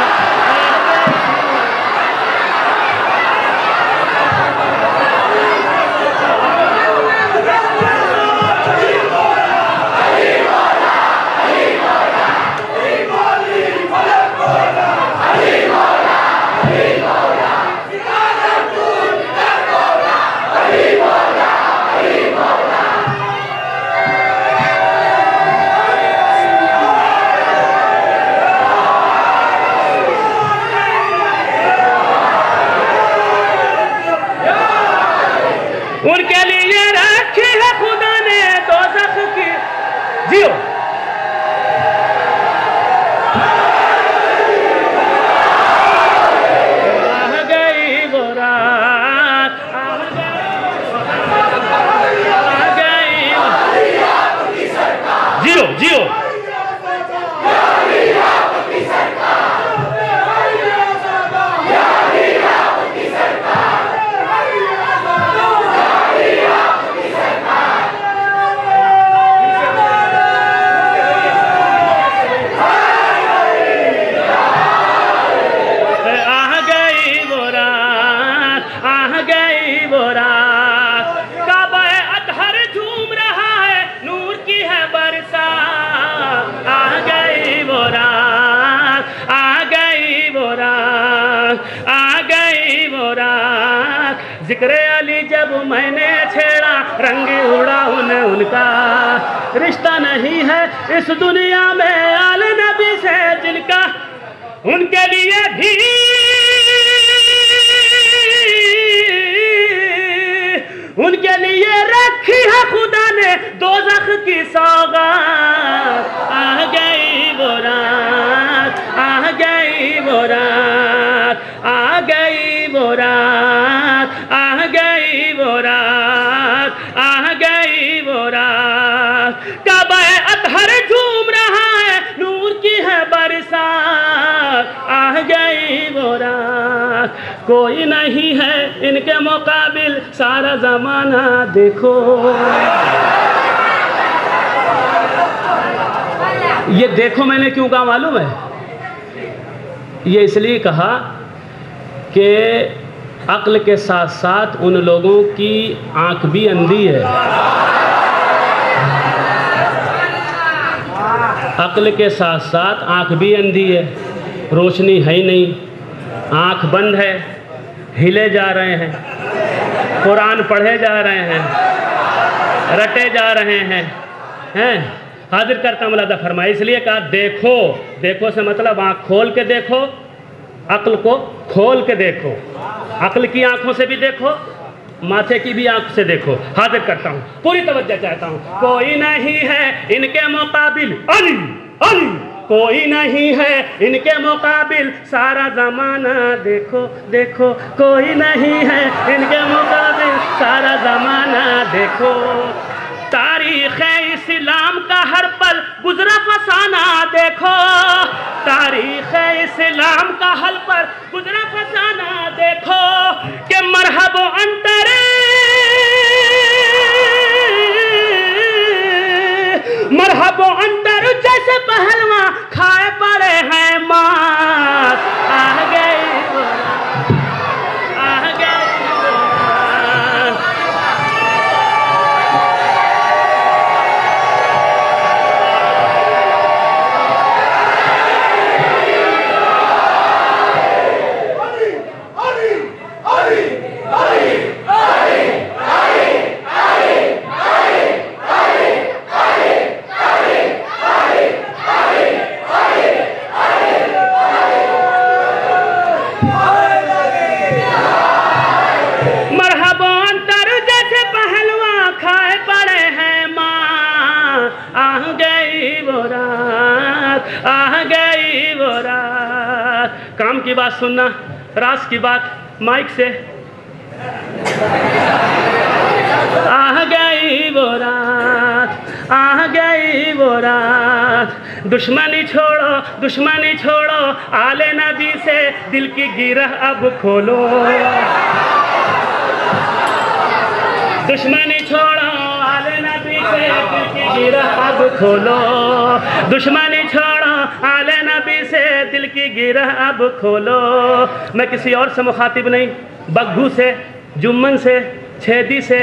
ان کے لیے رکھی ہے خدا نے دوزخ کی، جیو آ گئی وہ رات، آ گئی، جیو جیو ذکر علی جب میں نے چھیڑا، رنگ اڑا ان کا، رشتہ نہیں ہے اس دنیا میں آل نبی سے جن کا، ان کے لیے بھی ان کے لیے رکھی ہے خدا نے دوزخ کی سوگات۔ آ گئی وہ رات، آ گئی وہ رات، آ گئی وہ رات، آ گئی وہ رات، آ گئی وہ رات، کعبہ اطہر جھوم رہا ہے، نور کی ہے برسات، آ گئی وہ رات، کوئی نہیں ہے ان کے مقابل سارا زمانہ دیکھو۔ یہ دیکھو میں نے کیوں کہا معلوم ہے؟ یہ اس لیے کہا کہ عقل کے ساتھ ساتھ ان لوگوں کی آنکھ بھی اندھی ہے، عقل کے ساتھ ساتھ آنکھ بھی اندھی ہے، روشنی ہے ہی نہیں، آنکھ بند ہے، ہلے جا رہے ہیں، قرآن پڑھے جا رہے ہیں، رٹے جا رہے ہیں۔ حاضر کرتا ملادہ فرمائے، اس لیے کہا دیکھو، دیکھو سے مطلب آنکھ کھول کے دیکھو، عقل کو کھول کے دیکھو، عقل کی آنکھوں سے بھی دیکھو، ماتھے کی بھی آنکھ سے دیکھو۔ حاضر کرتا ہوں، پوری توجہ چاہتا ہوں، کوئی نہیں ہے ان کے مقابل علی علی کوئی نہیں ہے ان کے مقابل سارا زمانہ دیکھو دیکھو کوئی نہیں ہے ان کے مقابل سارا زمانہ دیکھو تاریخ اسلام کا ہر پل گزرا فسانہ دیکھو تاریخ اسلام کا ہر پل گزرا فسانہ دیکھو کہ مرحب و انتر مرحب و انتر جیسے پہلواں کھائے پڑے ہیں مات آ گئی آ گئی کام کی بات سننا راز کی بات مائک سے آ گئی وہ رات آ گئی وہ رات دشمنی چھوڑو آل نبی سے دل کی گرہ اب کھولو دشمنی چھوڑو آل نبی سے دل کی گرہ اب کھولو دشمنی چھوڑو آل نبی سے دل کی گرہ اب کھولو میں کسی اور سے مخاطب نہیں بگھو سے جمن سے چھیدی سے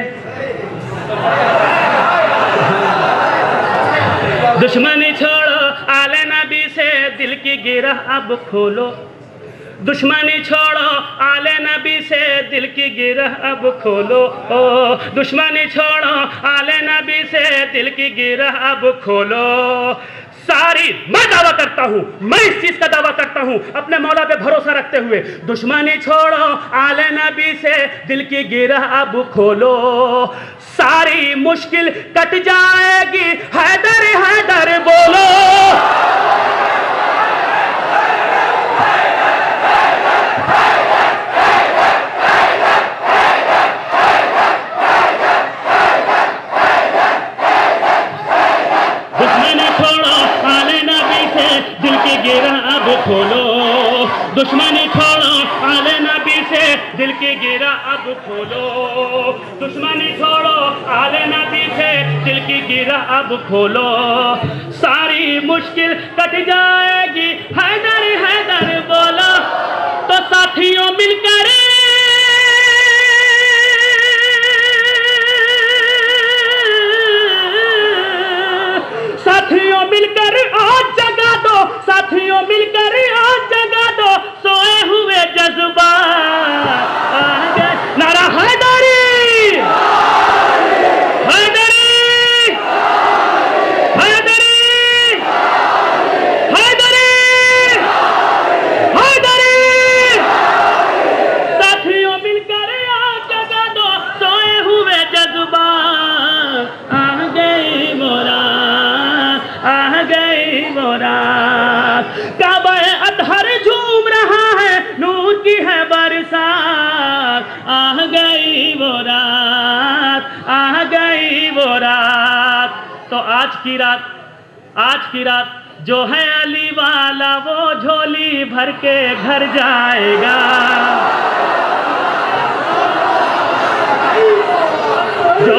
دشمنی چھوڑو آل نبی سے دل کی گرہ اب کھولو دشمنی چھوڑو آل نبی سے دل کی گرہ اب کھولو دشمنی چھوڑو آل نبی سے دل کی گرہ اب کھولو ساری میں دعویٰ کرتا ہوں میں اس چیز کا دعویٰ کرتا ہوں اپنے مولا پہ بھروسہ رکھتے ہوئے دشمنی چھوڑو آل نبی سے دل کی گرہ اب کھولو ساری مشکل کٹ جائے گی حیدر حیدر بولو کھولو دشمنی چھوڑو آل نبی سے دل کی گرہ اب کھولو دشمنی چھوڑو آل نبی سے دل کی گرہ اب کھولو ساری مشکل کٹ جائے گی حیدر حیدر بولو تو ساتھیوں مل کر ساتھیوں مل کر آج جگا دو ساتھیوں مل کر آج جگا دو سوئے ہوئے جذبات نعرہ حیدری حیدری حیدری حیدری حیدری ساتھیوں مل کر آج جگا دو سوئے ہوئے جذبات آ گئی مورا آ گئی وہ رات کعبہ اطہر جھوم رہا ہے نور کی ہے برسات آ گئی وہ رات آ گئی وہ رات تو آج کی رات جو ہے علی والا وہ جھولی بھر کے گھر جائے گا جو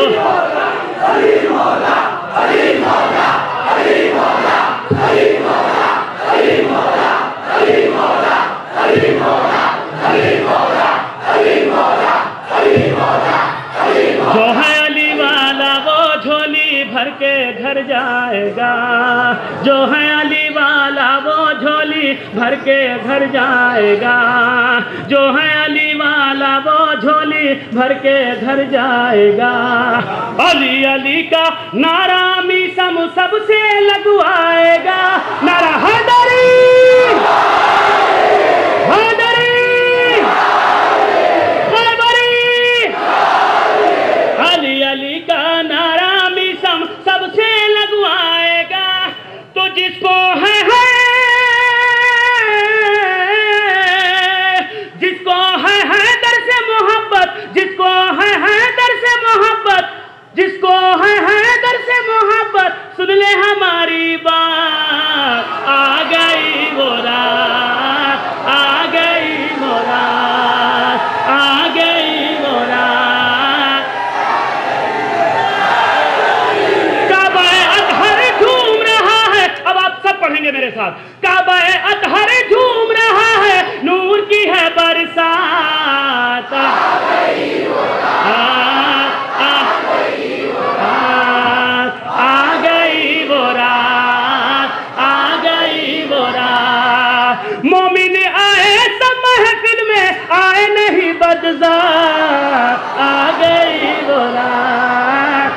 علی مولا علی مولا علی مولا علی مولا علی مولا علی مولا علی مولا علی مولا علی مولا علی مولا علی مولا جو ہے علی والا وہ جھولی بھر کے گھر جائے گا جو ہے علی والا وہ جھولی بھر کے گھر جائے گا جو ہے علی والا وہ جھولی بھر کے گھر جائے گا علی علی کا نعرہ میسم سب سے لگوائے گا نعرہ حیدری حیدری حیدری علی علی کا نعرہ میسم سب سے لگوائے گا تو جس کو ہے ساتھ کعبہ اطہر جھوم رہا ہے نور کی ہے برسات آ گئی وہ رات مومن آئے سب محفل میں آئے نہیں بدزات آ گئی وہ رات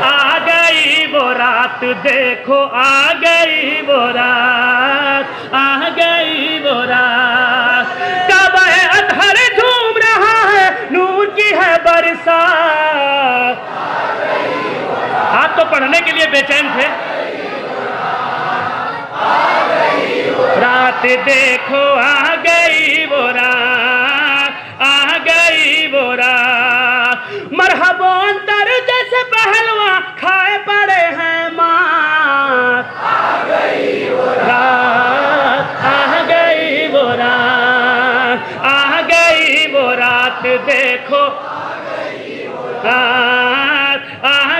آ گئی وہ رات دیکھو آ گئی وہ رات آ گئی وہ رات کعبہ اطہر جھوم رہا ہے نور کی ہے برسات آپ تو پڑھنے کے لیے بے چین تھے رات دیکھو آ گئی وہ رات آ گئی وہ رات مرحباً تر جیسے پہلواں کھائے پڑے ہیں مات آ گئی وہ رات آ گئی وہ رات آ گئی وہ رات دیکھو آ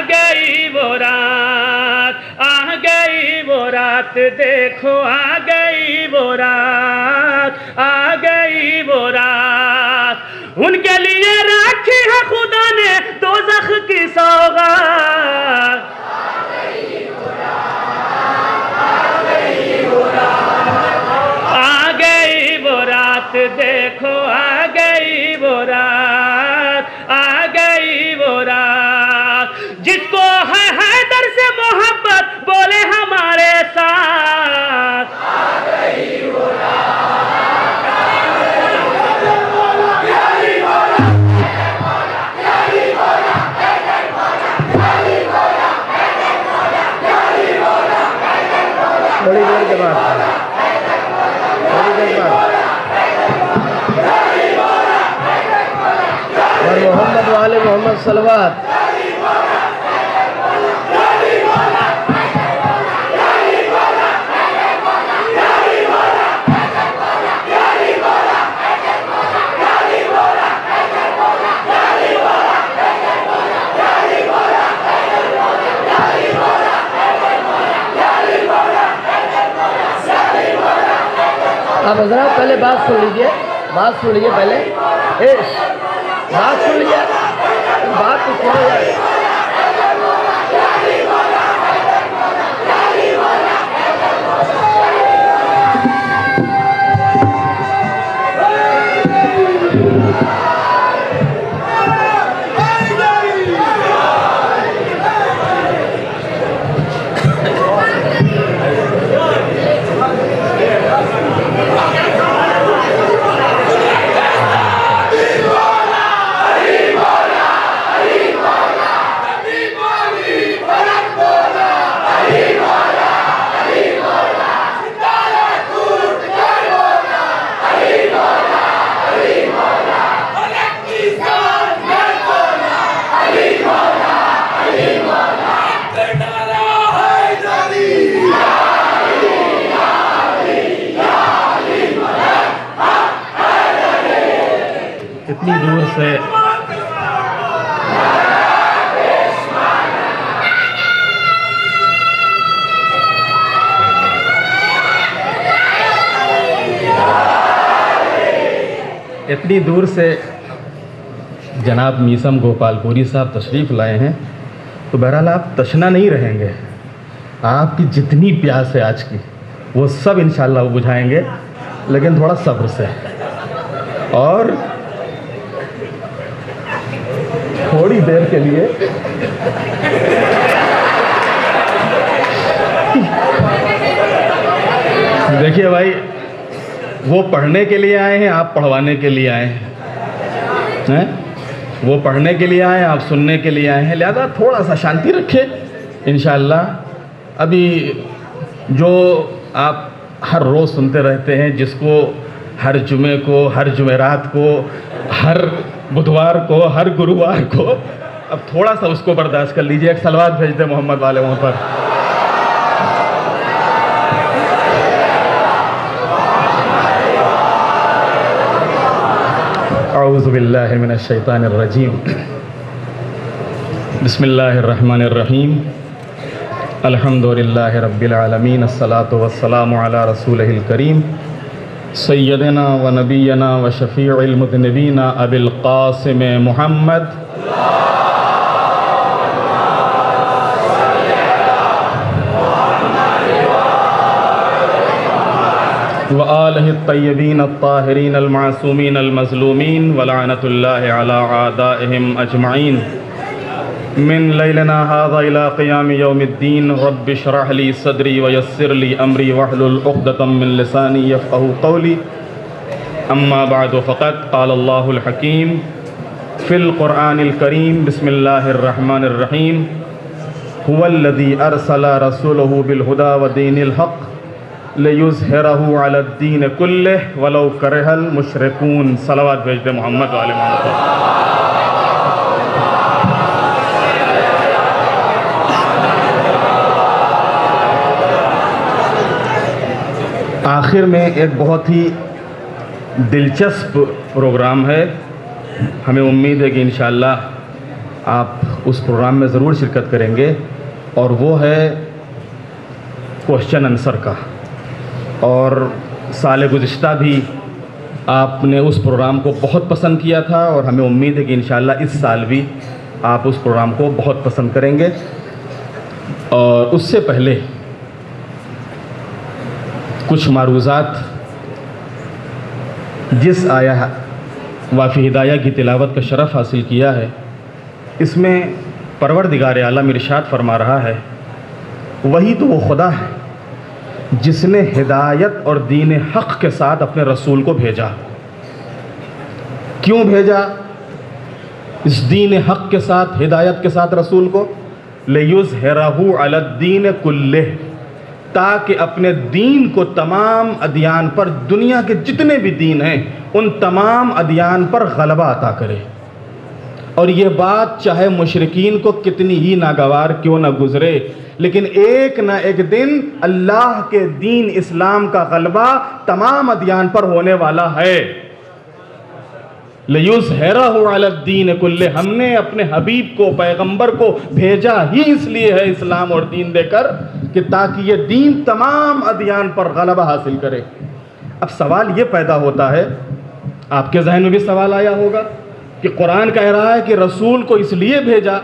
گئی وہ رات آ گئی وہ رات دیکھو آ گئی وہ رات آ گئی وہ رات ان کے لیے رکھی ہے خدا نے دوزخ کی سوغات آ گئی وہ رات دیکھو آ گئی وہ رات آ گئی وہ رات جس کو ہے حیدر سے محبت بولے ہمارے ساتھ آ گئی وہ تھوڑی دیر کے بعد اور محمد والے محمد صلوات آپ حضرات پہلے بات سن لیجئے پہلے بات سن لیجئے بات تو چھوڑو جائے اتنی دور سے جناب میسم گوپال پوری صاحب تشریف لائے ہیں تو بہرحال آپ تشنا نہیں رہیں گے. آپ کی جتنی پیاس ہے آج کی وہ سب انشاءاللہ وہ بجھائیں گے، لیکن تھوڑا صبر سے. اور تھوڑی دیر کے لیے دیکھیے بھائی، وہ پڑھنے کے لیے آئے ہیں، آپ پڑھوانے کے لیے آئے ہیں. وہ پڑھنے کے لیے آئے ہیں، آپ سننے کے لیے آئے ہیں، لہذا تھوڑا سا شانتی رکھے انشاءاللہ. ابھی جو آپ ہر روز سنتے رہتے ہیں، جس کو ہر جمعے کو، ہر جمعرات کو، ہر بدھوار کو، ہر گرووار کو، اب تھوڑا سا اس کو برداشت کر لیجئے. ایک صلوات بھیج دیں محمد والے وہاں پر. اعوذ باللہ من الشیطان الرجیم. بسم اللہ الرحمن الرحیم. الحمدللہ رب العالمین، الصلاۃ والسلام علی رسولہ الکریم سیدنا و نبینا و شفیع المذنبین ابی القاسم محمد وآلہ الطیبین الطاہرین المعصومین المظلومین ولعنۃ اللہ علی اعدائہم اجمعین من لیلنا هذا الى قیام یوم الدین رب اشرح لی صدری ویسر لی امری واحلل عقدۃ من لسانی یفقهوا قولی اما بعد فقد قال اللہ الحکیم فی القرآن الکریم بسم اللہ الرحمن الرحیم هو الذی ارسل رسولہ بالہدی ودین الحق لِيُظْهِرَهُ عَلَى الدِّينِ كُلِّهِ وَلَوْ كَرِهَ الْمُشْرِكُونَ۔ صلوات بھیج دے محمد و آل محمد۔ آخر میں ایک بہت ہی دلچسپ پروگرام ہے، ہمیں امید ہے کہ انشاءاللہ آپ اس پروگرام میں ضرور شرکت کریں گے، اور وہ ہے کوشچن آنسر کا۔ اور سال گزشتہ بھی آپ نے اس پروگرام کو بہت پسند کیا تھا، اور ہمیں امید ہے کہ انشاءاللہ اس سال بھی آپ اس پروگرام کو بہت پسند کریں گے۔ اور اس سے پہلے کچھ معروضات، جس آیا وافی ہدایہ کی تلاوت کا شرف حاصل کیا ہے، اس میں پروردگار عالم ارشاد فرما رہا ہے، وہی تو وہ خدا ہے جس نے ہدایت اور دین حق کے ساتھ اپنے رسول کو بھیجا۔ کیوں بھیجا اس دین حق کے ساتھ، ہدایت کے ساتھ رسول کو؟ لِيُظْهِرَهُ عَلَى الدِّينِ كُلِّهِ، تاکہ اپنے دین کو تمام ادیان پر، دنیا کے جتنے بھی دین ہیں ان تمام ادیان پر غلبہ عطا کرے۔ اور یہ بات چاہے مشرکین کو کتنی ہی ناگوار کیوں نہ گزرے، لیکن ایک نہ ایک دن اللہ کے دین اسلام کا غلبہ تمام ادیان پر ہونے والا ہے۔ لِيُظْهِرَهُ عَلَى الدِّينِ كُلِّهِ، ہم نے اپنے حبیب کو، پیغمبر کو بھیجا ہی اس لیے ہے اسلام اور دین دے کر، کہ تاکہ یہ دین تمام ادیان پر غلبہ حاصل کرے۔ اب سوال یہ پیدا ہوتا ہے، آپ کے ذہن میں بھی سوال آیا ہوگا کہ قرآن کہہ رہا ہے کہ رسول کو اس لیے بھیجا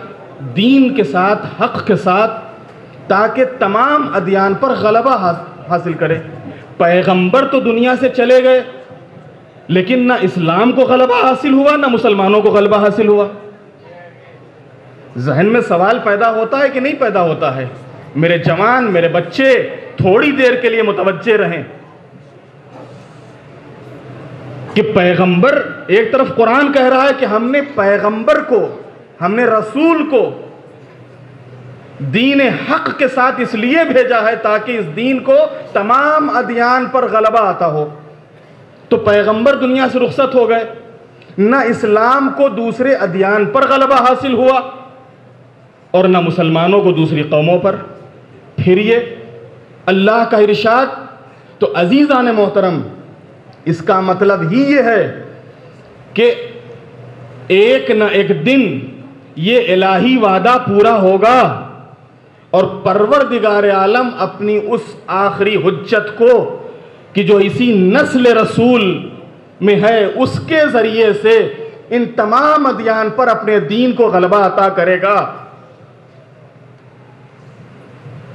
دین کے ساتھ، حق کے ساتھ، تاکہ تمام ادیان پر غلبہ حاصل کرے۔ پیغمبر تو دنیا سے چلے گئے، لیکن نہ اسلام کو غلبہ حاصل ہوا، نہ مسلمانوں کو غلبہ حاصل ہوا۔ ذہن میں سوال پیدا ہوتا ہے کہ نہیں پیدا ہوتا ہے؟ میرے جوان، میرے بچے تھوڑی دیر کے لیے متوجہ رہیں کہ پیغمبر، ایک طرف قرآن کہہ رہا ہے کہ ہم نے پیغمبر کو، ہم نے رسول کو دین حق کے ساتھ اس لیے بھیجا ہے تاکہ اس دین کو تمام ادیان پر غلبہ آتا ہو۔ تو پیغمبر دنیا سے رخصت ہو گئے، نہ اسلام کو دوسرے ادیان پر غلبہ حاصل ہوا اور نہ مسلمانوں کو دوسری قوموں پر۔ پھر یہ اللہ کا ارشاد، تو عزیزان محترم، اس کا مطلب ہی یہ ہے کہ ایک نہ ایک دن یہ الہی وعدہ پورا ہوگا، اور پروردگار عالم اپنی اس آخری حجت کو، کہ جو اسی نسل رسول میں ہے، اس کے ذریعے سے ان تمام ادیان پر اپنے دین کو غلبہ عطا کرے گا۔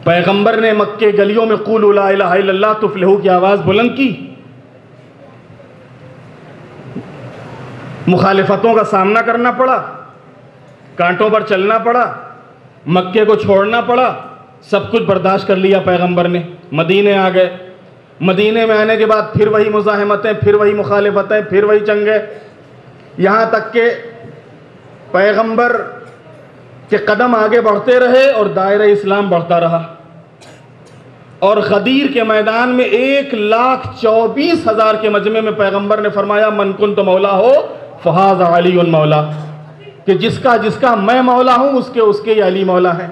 پیغمبر نے مکے گلیوں میں قولوا لا الہ الا اللہ تفلحوا کی آواز بلند کی، مخالفتوں کا سامنا کرنا پڑا، کانٹوں پر چلنا پڑا، مکے کو چھوڑنا پڑا، سب کچھ برداشت کر لیا پیغمبر نے۔ مدینے آ گئے، مدینے میں آنے کے بعد پھر وہی مزاحمتیں، پھر وہی مخالفتیں، پھر وہی جنگیں، یہاں تک کہ پیغمبر کے قدم آگے بڑھتے رہے اور دائرہ اسلام بڑھتا رہا۔ اور غدیر کے میدان میں 1,24,000 کے مجمع میں پیغمبر نے فرمایا، من کنت مولا ہو فہذا علی مولا، کہ جس کا میں مولا ہوں، اس کے علی مولا ہیں۔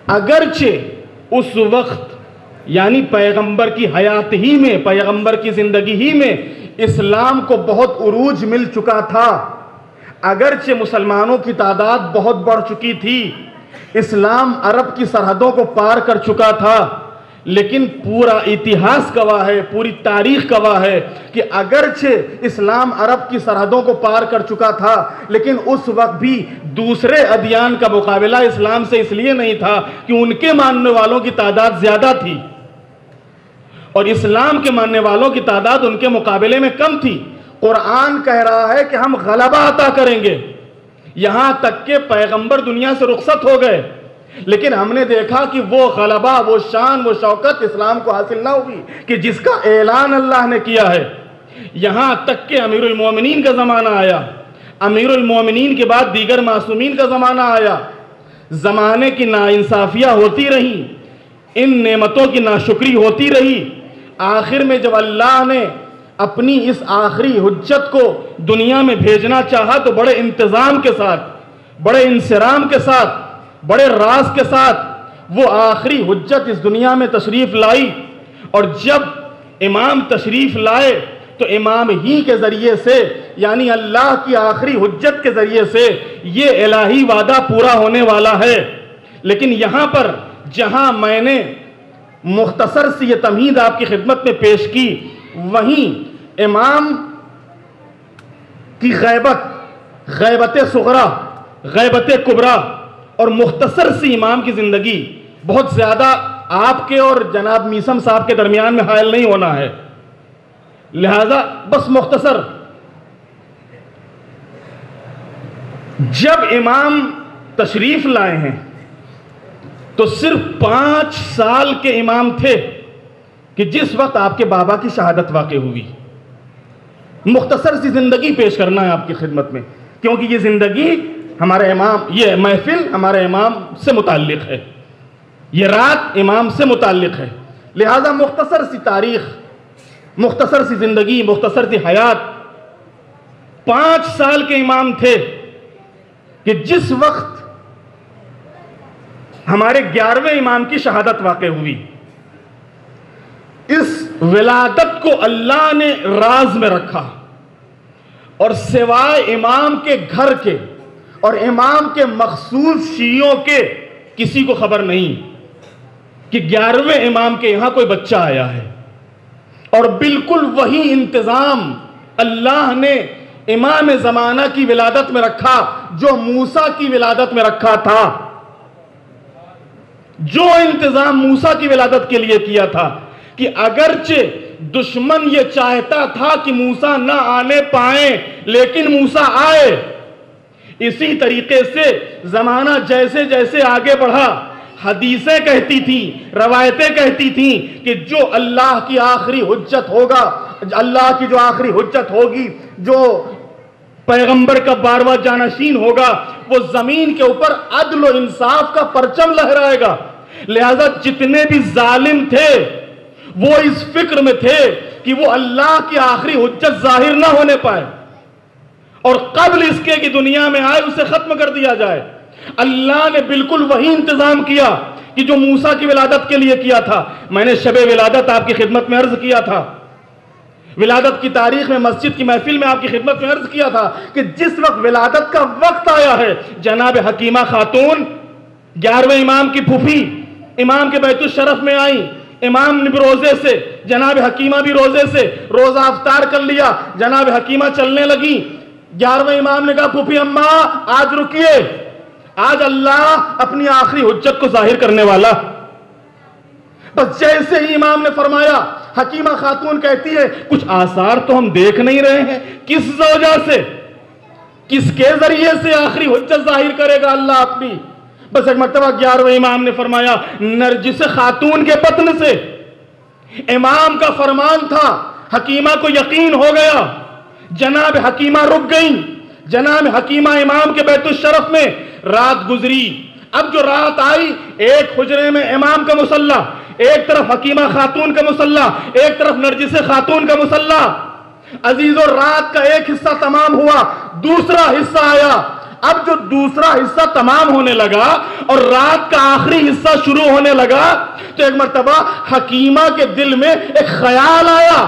اگرچہ اس وقت یعنی پیغمبر کی حیات ہی میں، پیغمبر کی زندگی ہی میں اسلام کو بہت عروج مل چکا تھا، اگرچہ مسلمانوں کی تعداد بہت بڑھ چکی تھی، اسلام عرب کی سرحدوں کو پار کر چکا تھا، لیکن پورا اتہاس گواہ ہے، پوری تاریخ گواہ ہے کہ اگرچہ اسلام عرب کی سرحدوں کو پار کر چکا تھا، لیکن اس وقت بھی دوسرے ادیان کا مقابلہ اسلام سے اس لیے نہیں تھا کہ ان کے ماننے والوں کی تعداد زیادہ تھی اور اسلام کے ماننے والوں کی تعداد ان کے مقابلے میں کم تھی۔ قرآن کہہ رہا ہے کہ ہم غلبہ عطا کریں گے، یہاں تک کہ پیغمبر دنیا سے رخصت ہو گئے، لیکن ہم نے دیکھا کہ وہ غلبہ، وہ شان، وہ شوکت اسلام کو حاصل نہ ہوئی کہ جس کا اعلان اللہ نے کیا ہے۔ یہاں تک کہ امیر المومنین کا زمانہ آیا، امیر المومنین کے بعد دیگر معصومین کا زمانہ آیا، زمانے کی ناانصافیاں ہوتی رہیں، ان نعمتوں کی ناشکری ہوتی رہی۔ آخر میں جب اللہ نے اپنی اس آخری حجت کو دنیا میں بھیجنا چاہا تو بڑے انتظام کے ساتھ، بڑے انصرام کے ساتھ، بڑے راز کے ساتھ وہ آخری حجت اس دنیا میں تشریف لائی، اور جب امام تشریف لائے تو امام ہی کے ذریعے سے، یعنی اللہ کی آخری حجت کے ذریعے سے یہ الہی وعدہ پورا ہونے والا ہے۔ لیکن یہاں پر جہاں میں نے مختصر سی یہ تمہید آپ کی خدمت میں پیش کی، وہیں امام کی غیبت صغرا، غیبت کبریٰ اور مختصر سی امام کی زندگی بہت زیادہ آپ کے اور جناب میثم صاحب کے درمیان میں حائل نہیں ہونا ہے، لہذا بس مختصر۔ جب امام تشریف لائے ہیں تو صرف 5 سال کے امام تھے کہ جس وقت آپ کے بابا کی شہادت واقع ہوئی۔ مختصر سی زندگی پیش کرنا ہے آپ کی خدمت میں، کیونکہ یہ زندگی ہمارے امام، یہ محفل ہمارے امام سے متعلق ہے، یہ رات امام سے متعلق ہے، لہذا مختصر سی تاریخ، مختصر سی زندگی، مختصر سی حیات۔ 5 سال کے امام تھے کہ جس وقت ہمارے 11ویں امام کی شہادت واقع ہوئی۔ اس ولادت کو اللہ نے راز میں رکھا، اور سوائے امام کے گھر کے اور امام کے مخصوص شیعوں کے کسی کو خبر نہیں کہ 11ویں امام کے یہاں کوئی بچہ آیا ہے، اور بالکل وہی انتظام اللہ نے امام زمانہ کی ولادت میں رکھا جو موسیٰ کی ولادت میں رکھا تھا، جو انتظام موسیٰ کی ولادت کے لیے کیا تھا کہ اگرچہ دشمن یہ چاہتا تھا کہ موسیٰ نہ آنے پائیں لیکن موسیٰ آئے۔ اسی طریقے سے زمانہ جیسے جیسے آگے بڑھا، حدیثیں کہتی تھیں، روایتیں کہتی تھیں کہ جو اللہ کی آخری حجت ہوگا، اللہ کی جو آخری حجت ہوگی، جو پیغمبر کا 12واں جانشین ہوگا، وہ زمین کے اوپر عدل و انصاف کا پرچم لہرائے گا۔ لہذا جتنے بھی ظالم تھے وہ اس فکر میں تھے کہ وہ اللہ کی آخری حجت ظاہر نہ ہونے پائے، اور قبل اس کے کہ دنیا میں آئے اسے ختم کر دیا جائے۔ اللہ نے بالکل وہی انتظام کیا کہ جو موسیٰ کی ولادت کے لیے کیا تھا۔ میں نے شب ولادت آپ کی خدمت میں عرض کیا تھا، ولادت کی تاریخ میں مسجد کی محفل میں آپ کی خدمت میں عرض کیا تھا کہ جس وقت ولادت کا وقت آیا ہے، جناب حکیمہ خاتون 11ویں امام کی پھوپھی امام کے بیت الشرف میں آئیں، امام نے بھی روزے سے، جناب حکیمہ بھی روزے سے روزہ افطار کر لیا، جناب حکیمہ چلنے لگی۔ 11ویں امام نے کہا پھوپھی اماں آج رکیے، آج اللہ اپنی آخری حجت کو ظاہر کرنے والا۔ بس جیسے ہی امام نے فرمایا، حکیمہ خاتون کہتی ہے کچھ آثار تو ہم دیکھ نہیں رہے ہیں، کس وجہ سے، کس کے ذریعے سے آخری حجت ظاہر کرے گا اللہ اپنی؟ بس ایک مرتبہ 11ویں امام نے فرمایا نرجس خاتون کے بطن سے۔ امام کا فرمان تھا، حکیمہ کو یقین ہو گیا، جناب حکیمہ رک گئیں۔ جناب حکیمہ امام کے بیت الشرف میں رات گزری۔ اب جو رات آئی، ایک حجرے میں امام کا مصلی، ایک طرف حکیمہ خاتون کا مصلی، ایک طرف نرجس خاتون کا مصلی۔ عزیزو رات کا ایک حصہ تمام ہوا، دوسرا حصہ آیا۔ اب جو دوسرا حصہ تمام ہونے لگا اور رات کا آخری حصہ شروع ہونے لگا تو ایک مرتبہ حکیمہ کے دل میں ایک خیال آیا۔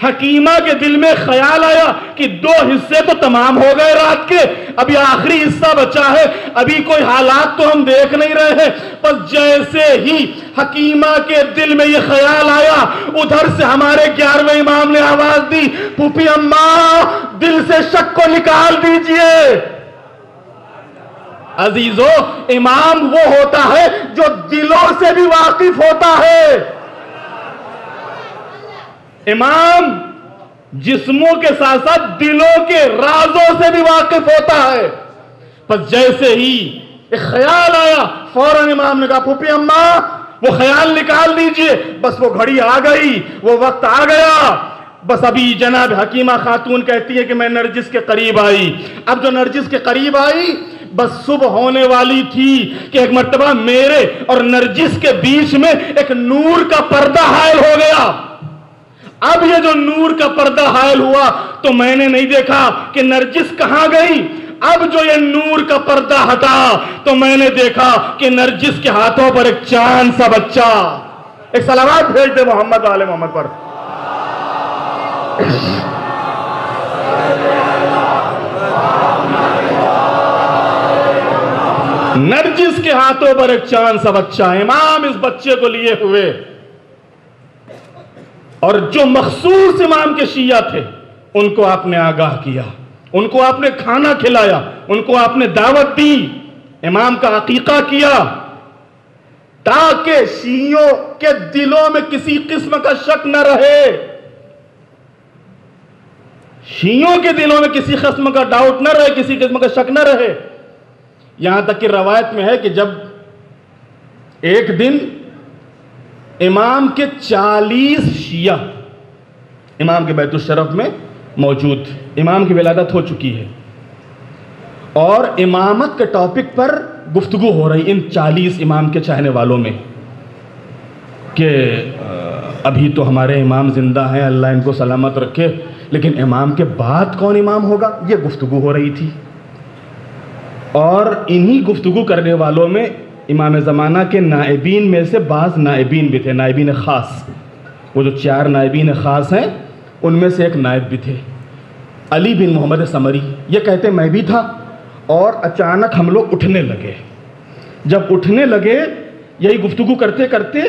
حکیمہ کے دل میں خیال آیا کہ 2 حصے تو تمام ہو گئے رات کے، ابھی آخری حصہ بچا ہے، ابھی کوئی حالات تو ہم دیکھ نہیں رہے ہیں۔ بس جیسے ہی حکیمہ کے دل میں یہ خیال آیا، ادھر سے ہمارے 11ویں امام نے آواز دی، پھوپھی اماں دل سے شک کو نکال دیجئے۔ عزیزو، امام وہ ہوتا ہے جو دلوں سے بھی واقف ہوتا ہے۔ امام جسموں کے ساتھ ساتھ دلوں کے رازوں سے بھی واقف ہوتا ہے۔ بس جیسے ہی ایک خیال آیا، فوراً امام نے کہا پھوپھی اماں وہ خیال نکال دیجئے۔ بس وہ گھڑی آ گئی، وہ وقت آ گیا۔ بس ابھی جناب حکیمہ خاتون کہتی ہے کہ میں نرجس کے قریب آئی۔ اب جو نرجس کے قریب آئی، بس صبح ہونے والی تھی کہ ایک مرتبہ میرے اور نرجس کے بیچ میں ایک نور کا پردہ حائل ہو گیا۔ اب یہ جو نور کا پردہ حائل ہوا تو میں نے نہیں دیکھا کہ نرجس کہاں گئی۔ اب جو یہ نور کا پردہ ہٹا تو میں نے دیکھا کہ نرجس کے ہاتھوں پر ایک چاند سا بچہ۔ ایک صلوات بھیج دے محمد و آل محمد پر۔ نرجس کے ہاتھوں پر ایک چاند سا بچہ، امام اس بچے کو لیے ہوئے، اور جو مخصوص امام کے شیعہ تھے ان کو آپ نے آگاہ کیا، ان کو آپ نے کھانا کھلایا، ان کو آپ نے دعوت دی، امام کا عقیقہ کیا، تاکہ شیعوں کے دلوں میں کسی قسم کا شک نہ رہے، شیعوں کے دلوں میں کسی قسم کا ڈاؤٹ نہ رہے، کسی قسم کا شک نہ رہے۔ یہاں تک کہ روایت میں ہے کہ جب ایک دن امام کے 40 شیعہ امام کے بیت الشرف میں موجود، امام کی ولادت ہو چکی ہے اور امامت کے ٹاپک پر گفتگو ہو رہی ان 40 امام کے چاہنے والوں میں کہ ابھی تو ہمارے امام زندہ ہیں، اللہ ان کو سلامت رکھے، لیکن امام کے بعد کون امام ہوگا، یہ گفتگو ہو رہی تھی۔ اور انہی گفتگو کرنے والوں میں امام زمانہ کے نائبین میں سے بعض نائبین بھی تھے، نائبین خاص، وہ جو 4 نائبین خاص ہیں ان میں سے ایک نائب بھی تھے، علی بن محمد سمری۔ یہ کہتے میں بھی تھا، اور اچانک ہم لوگ اٹھنے لگے۔ جب اٹھنے لگے یہی گفتگو کرتے کرتے،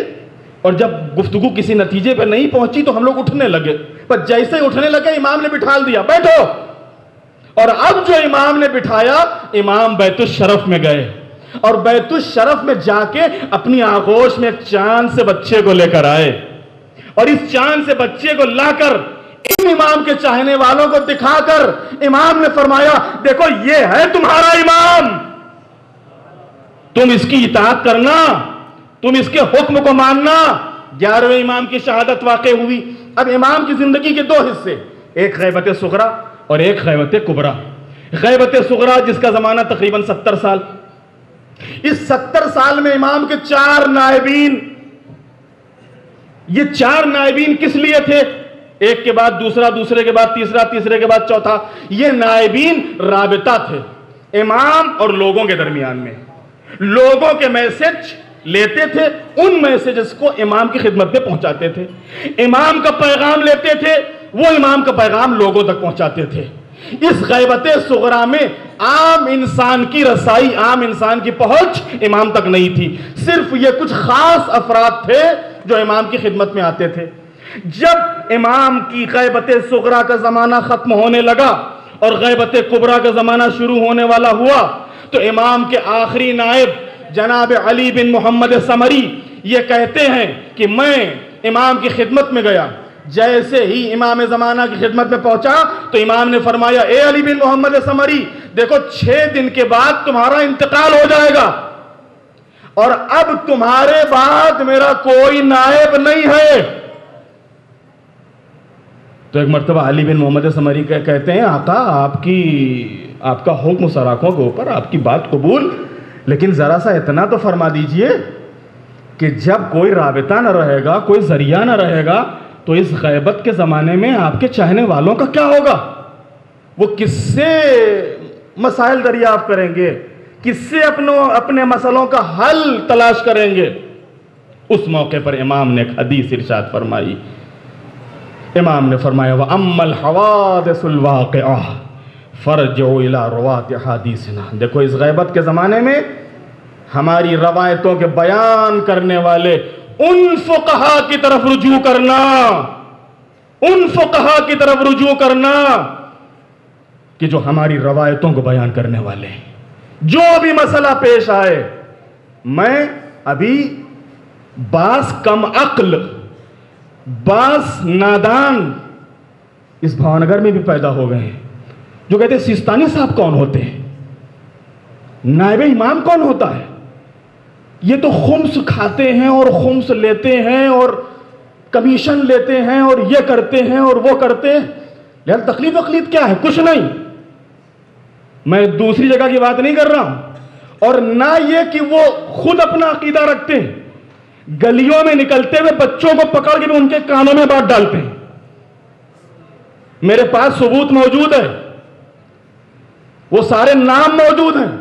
اور جب گفتگو کسی نتیجے پہ نہیں پہنچی تو ہم لوگ اٹھنے لگے، پر جیسے ہی اٹھنے لگے امام نے بٹھال دیا، بیٹھو۔ اور اب جو امام نے بٹھایا، امام بیت الشرف میں گئے، اور بیت الشرف میں جا کے اپنی آغوش میں ایک چاند سے بچے کو لے کر آئے، اور اس چاند سے بچے کو لا کر ان امام کے چاہنے والوں کو دکھا کر امام نے فرمایا دیکھو یہ ہے تمہارا امام، تم اس کی اطاعت کرنا، تم اس کے حکم کو ماننا۔ 11ویں امام کی شہادت واقع ہوئی۔ اب امام کی زندگی کے 2 حصے، ایک غیبت صغرا اور ایک غیبت کبرا۔ غیبت صغرا جس کا زمانہ تقریباً 70 سال، اس 70 سال میں امام کے 4 نائبین، یہ 4 نائبین کس لیے تھے؟ ایک کے بعد دوسرا، دوسرے کے بعد تیسرا، تیسرے کے بعد چوتھا۔ یہ نائبین رابطہ تھے امام اور لوگوں کے درمیان میں، لوگوں کے میسج لیتے تھے، ان میسجز کو امام کی خدمت میں پہنچاتے تھے، امام کا پیغام لیتے تھے، وہ امام کا پیغام لوگوں تک پہنچاتے تھے۔ اس غیبت صغرا میں عام انسان کی رسائی، عام انسان کی پہنچ امام تک نہیں تھی، صرف یہ کچھ خاص افراد تھے جو امام کی خدمت میں آتے تھے۔ جب امام کی غیبت صغرا کا زمانہ ختم ہونے لگا اور غیبت کبرا کا زمانہ شروع ہونے والا ہوا تو امام کے آخری نائب جناب علی بن محمد سمری یہ کہتے ہیں کہ میں امام کی خدمت میں گیا، جیسے ہی امام زمانہ کی خدمت میں پہنچا تو امام نے فرمایا اے علی بن محمد سمری دیکھو 6 دن کے بعد تمہارا انتقال ہو جائے گا، اور اب تمہارے بعد میرا کوئی نائب نہیں ہے۔ تو ایک مرتبہ علی بن محمد سمری کہتے ہیں آقا آپ کا حکم سراخوں کے اوپر، آپ کی بات قبول، لیکن ذرا سا اتنا تو فرما دیجئے کہ جب کوئی رابطہ نہ رہے گا، کوئی ذریعہ نہ رہے گا تو اس غیبت کے زمانے میں آپ کے چاہنے والوں کا کیا ہوگا؟ وہ کس سے مسائل دریافت کریں گے، کس سے اپنے مسئلوں کا حل تلاش کریں گے؟ اس موقع پر امام نے ایک حدیث ارشاد فرمائی امام نے فرمایا وَأَمَّا الْحَوَادِثُ الْوَاقِعَةُ فَارْجِعُوا إِلَىٰ رُوَاةِ أَحَادِيثِنَا۔ دیکھو اس غیبت کے زمانے میں ہماری روایتوں کے بیان کرنے والے ان فقہا کی طرف رجوع کرنا، ان فقہا کی طرف رجوع کرنا کہ جو ہماری روایتوں کو بیان کرنے والے ہیں۔ جو بھی مسئلہ پیش آئے، میں ابھی بعض کم عقل، بعض نادان اس بھاونگر میں بھی پیدا ہو گئے ہیں جو کہتے ہیں سیستانی صاحب کون ہوتے ہیں، نائب امام کون ہوتا ہے، یہ تو خمس کھاتے ہیں اور خمس لیتے ہیں اور کمیشن لیتے ہیں اور یہ کرتے ہیں اور وہ کرتے ہیں، لہذا تقلید وقلید کیا ہے؟ کچھ نہیں۔ میں دوسری جگہ کی بات نہیں کر رہا ہوں، اور نہ یہ کہ وہ خود اپنا عقیدہ رکھتے ہیں، گلیوں میں نکلتے ہوئے بچوں کو پکڑ کے بھی ان کے کانوں میں بات ڈالتے ہیں۔ میرے پاس ثبوت موجود ہے، وہ سارے نام موجود ہیں،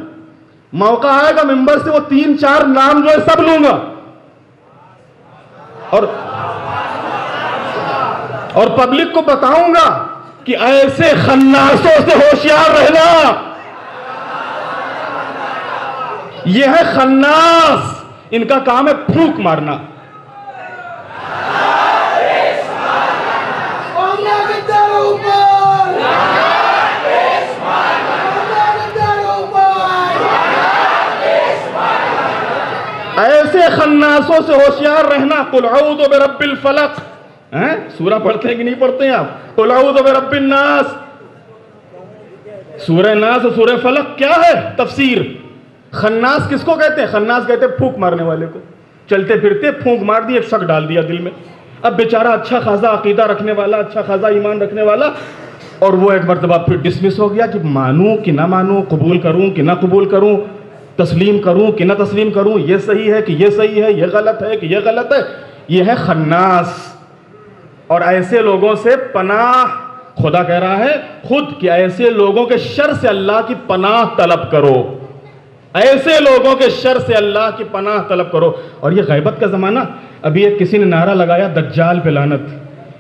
موقع آئے گا ممبر سے وہ 3-4 نام جو ہے سب لوں گا، اور پبلک کو بتاؤں گا کہ ایسے خناسوں سے ہوشیار رہنا۔ یہ ہے خناس، ان کا کام ہے پھونک مارنا۔ ایسے خناسوں سے ہوشیار رہنا۔ قل اعوذ برب الفلق، سورہ پڑھتے ہیں کہ نہیں پڑھتے ہیں آپ؟ قل اعوذ برب الناس، سورہ ناس اور سورہ فلق کیا ہے تفسیر؟ خناس کس کو کہتے ہیں؟ خناس کہتے ہیں پھونک مارنے والے کو، چلتے پھرتے پھونک مار دی، ایک شک ڈال دیا دل میں۔ اب بیچارہ اچھا خاصا عقیدہ رکھنے والا، اچھا خاصا ایمان رکھنے والا، اور وہ ایک مرتبہ پھر ڈسمس ہو گیا کہ مانوں کہ نہ مانوں، قبول کروں کہ نہ قبول کروں، تسلیم کروں کہ نہ تسلیم کروں، یہ صحیح ہے کہ یہ صحیح ہے، یہ غلط ہے کہ یہ غلط ہے۔ یہ ہے خناس، اور ایسے لوگوں سے پناہ، خدا کہہ رہا ہے خود کہ ایسے لوگوں کے شر سے اللہ کی پناہ طلب کرو، ایسے لوگوں کے شر سے اللہ کی پناہ طلب کرو۔ اور یہ غیبت کا زمانہ، ابھی ایک کسی نے نعرہ لگایا دجال پہ لعنت،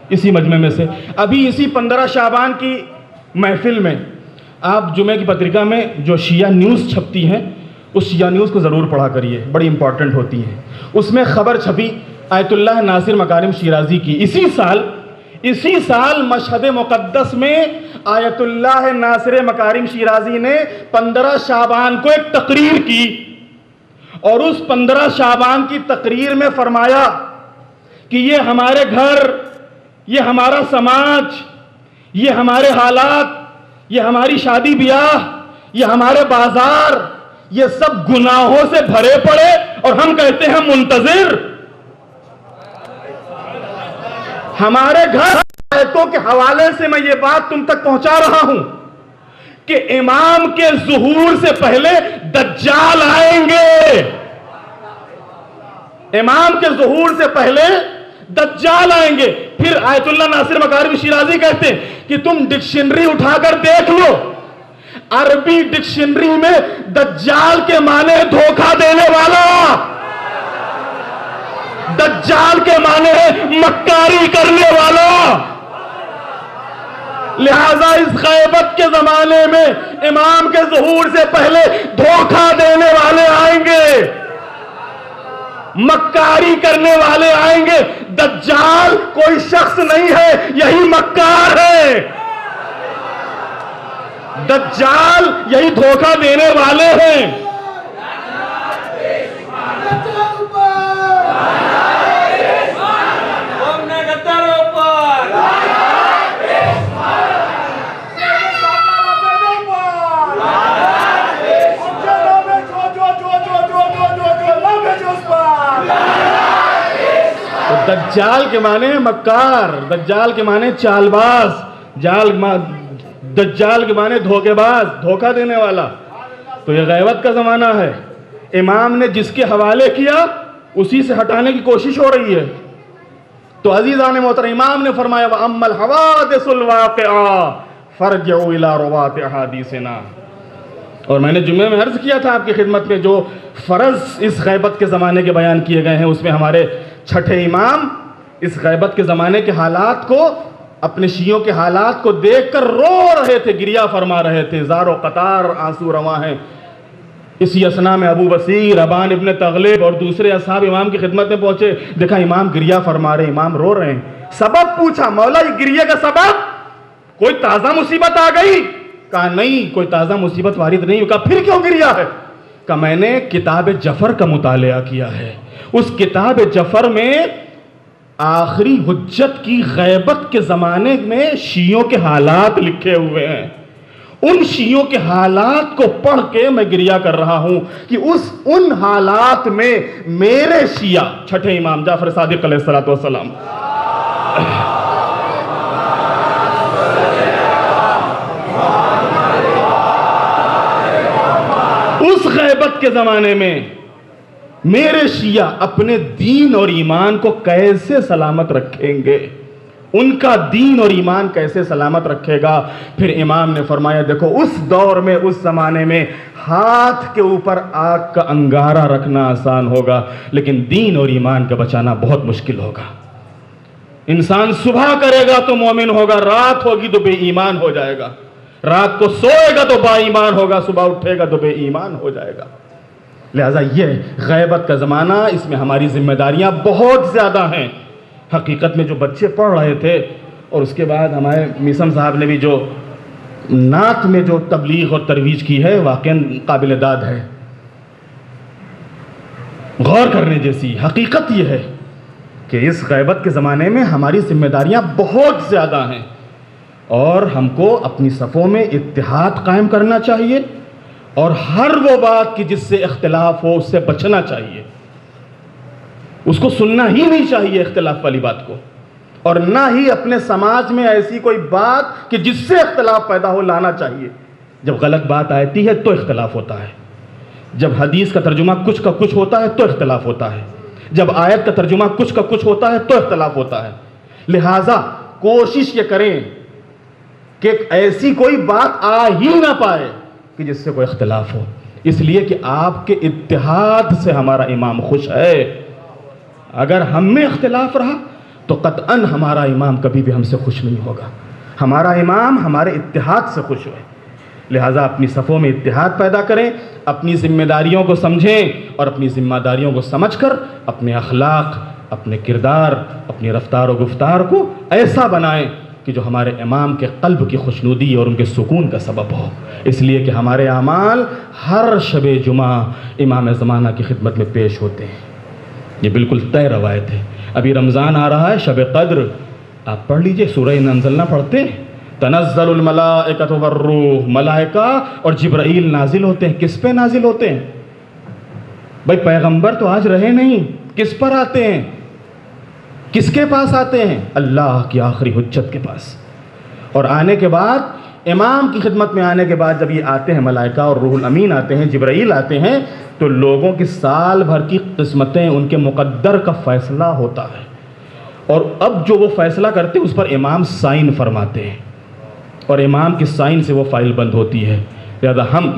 اسی مجمع میں سے، ابھی اسی 15 شعبان کی محفل میں، آپ جمعہ کی پترکہ میں جو شیعہ نیوز چھپتی ہیں، اس شیعہ نیوز کو ضرور پڑھا کریے، بڑی امپورٹنٹ ہوتی ہے۔ اس میں خبر چھپی آیت اللہ ناصر مکارم شیرازی کی، اسی سال مشہد مقدس میں آیت اللہ ناصر مکارم شیرازی نے 15 شعبان کو ایک تقریر کی، اور اس 15 شعبان کی تقریر میں فرمایا کہ یہ ہمارے گھر، یہ ہمارا سماج، یہ ہمارے حالات، یہ ہماری شادی بیاہ، یہ ہمارے بازار، یہ سب گناہوں سے بھرے پڑے، اور ہم کہتے ہیں منتظر۔ ہمارے گھر آیتوں کے حوالے سے میں یہ بات تم تک پہنچا رہا ہوں کہ امام کے ظہور سے پہلے دجال آئیں گے، امام کے ظہور سے پہلے دجال آئیں گے۔ پھر آیت اللہ ناصر مکارم شیرازی کہتے ہیں کہ تم ڈکشنری اٹھا کر دیکھ لو، عربی ڈکشنری میں دجال کے معنی دھوکہ دینے والا، دجال کے معنی ہے مکاری کرنے والا۔ لہذا اس غیبت کے زمانے میں امام کے ظہور سے پہلے دھوکہ دینے والے آئیں گے، مکاری کرنے والے آئیں گے۔ دجال کوئی شخص نہیں ہے، یہی مکار ہے، دجال یہی دھوکہ دینے والے ہیں۔ دجال کے معنی مکار، دجال کے معنی چال باز، دجال کے معنی دھوکے باز، دھوکہ دینے والا۔ تو یہ غیبت کا زمانہ ہے، امام نے جس کے حوالے کیا اسی سے ہٹانے کی کوشش ہو رہی ہے۔ تو عزیزان محترم، امام نے فرمایا وَأَمَّا الْحَوَادِثُ الْوَاقِعَةُ فَارْجِعُوا إِلَىٰ رُوَاةِ أَحَادِيثِنَا۔ اور میں نے جمعے میں عرض کیا تھا آپ کی خدمت میں، جو فرض اس غیبت کے زمانے کے بیان کیے گئے ہیں، اس میں ہمارے چھٹے امام اس غیبت کے زمانے کے حالات کو اپنے شیعوں کے حالات کو دیکھ کر رو رہے تھے، گریہ فرما رہے تھے، زار و قطار آنسو رواں ہیں۔ اسی اسنا میں ابو بصیر، ابان ابن تغلب اور دوسرے اصحاب امام کی خدمت میں پہنچے، دیکھا امام گریہ فرما رہے، امام رو رہے ہیں۔ سبب پوچھا، مولا یہ گریہ کا سبب کوئی تازہ مصیبت آ گئی؟ کہا نہیں، کوئی تازہ مصیبت وارد نہیں ہوگا۔ پھر کیوں گریہ ہے؟ کہ میں نے کتاب جفر کا مطالعہ کیا ہے، اس کتاب جفر میں آخری حجت کی غیبت کے زمانے میں شیعوں کے حالات لکھے ہوئے ہیں۔ ان شیعوں کے حالات کو پڑھ کے میں گریہ کر رہا ہوں کہ ان حالات میں میرے شیعہ، چھٹے امام جعفر صادق علیہ السلام، اس غیبت کے زمانے میں میرے شیعہ اپنے دین اور ایمان کو کیسے سلامت رکھیں گے، ان کا دین اور ایمان کیسے سلامت رکھے گا؟ پھر امام نے فرمایا دیکھو اس دور میں، اس زمانے میں ہاتھ کے اوپر آگ کا انگارہ رکھنا آسان ہوگا، لیکن دین اور ایمان کا بچانا بہت مشکل ہوگا۔ انسان صبح کرے گا تو مومن ہوگا، رات ہوگی تو بے ایمان ہو جائے گا، رات کو سوئے گا تو با ایمان ہوگا، صبح اٹھے گا تو بے ایمان ہو جائے گا۔ لہٰذا یہ غیبت کا زمانہ، اس میں ہماری ذمہ داریاں بہت زیادہ ہیں۔ حقیقت میں جو بچے پڑھ رہے تھے، اور اس کے بعد ہمارے میثم صاحب نے بھی جو نعت میں جو تبلیغ اور ترویج کی ہے، واقعاً قابل داد ہے، غور کرنے جیسی۔ حقیقت یہ ہے کہ اس غیبت کے زمانے میں ہماری ذمہ داریاں بہت زیادہ ہیں، اور ہم کو اپنی صفوں میں اتحاد قائم کرنا چاہیے، اور ہر وہ بات کی جس سے اختلاف ہو اس سے بچنا چاہیے، اس کو سننا ہی نہیں چاہیے اختلاف والی بات کو، اور نہ ہی اپنے سماج میں ایسی کوئی بات کہ جس سے اختلاف پیدا ہو لانا چاہیے۔ جب غلط بات آتی ہے تو اختلاف ہوتا ہے، جب حدیث کا ترجمہ کچھ کا کچھ ہوتا ہے تو اختلاف ہوتا ہے، جب آیت کا ترجمہ کچھ کا کچھ ہوتا ہے تو اختلاف ہوتا ہے۔ لہٰذا کوشش یہ کریں کہ ایسی کوئی بات آ ہی نہ پائے کہ جس سے کوئی اختلاف ہو، اس لیے کہ آپ کے اتحاد سے ہمارا امام خوش ہے۔ اگر ہم میں اختلاف رہا تو قطعاً ہمارا امام کبھی بھی ہم سے خوش نہیں ہوگا۔ ہمارا امام ہمارے اتحاد سے خوش ہوئے۔ لہٰذا اپنی صفوں میں اتحاد پیدا کریں، اپنی ذمہ داریوں کو سمجھیں، اور اپنی ذمہ داریوں کو سمجھ کر اپنے اخلاق، اپنے کردار، اپنی رفتار و گفتار کو ایسا بنائیں کہ جو ہمارے امام کے قلب کی خوشنودی اور ان کے سکون کا سبب ہو۔ اس لیے کہ ہمارے اعمال ہر شب جمعہ امام زمانہ کی خدمت میں پیش ہوتے ہیں، یہ بالکل طے روایت ہے۔ ابھی رمضان آ رہا ہے، شب قدر آپ پڑھ لیجئے، سورہ انزلنا پڑھتے ہیں، تنزل الملائکۃ والروح، ملائکہ اور جبرائیل نازل ہوتے ہیں۔ کس پہ نازل ہوتے ہیں؟ بھائی پیغمبر تو آج رہے نہیں، کس پر آتے ہیں؟ کس کے پاس آتے ہیں؟ اللہ کی آخری حجت کے پاس۔ اور آنے کے بعد امام کی خدمت میں آنے کے بعد جب یہ آتے ہیں ملائکہ اور روح الامین آتے ہیں، جبرائیل آتے ہیں، تو لوگوں کی سال بھر کی قسمتیں ان کے مقدر کا فیصلہ ہوتا ہے، اور اب جو وہ فیصلہ کرتے ہیں اس پر امام سائن فرماتے ہیں، اور امام کی سائن سے وہ فائل بند ہوتی ہے۔ لہذا ہم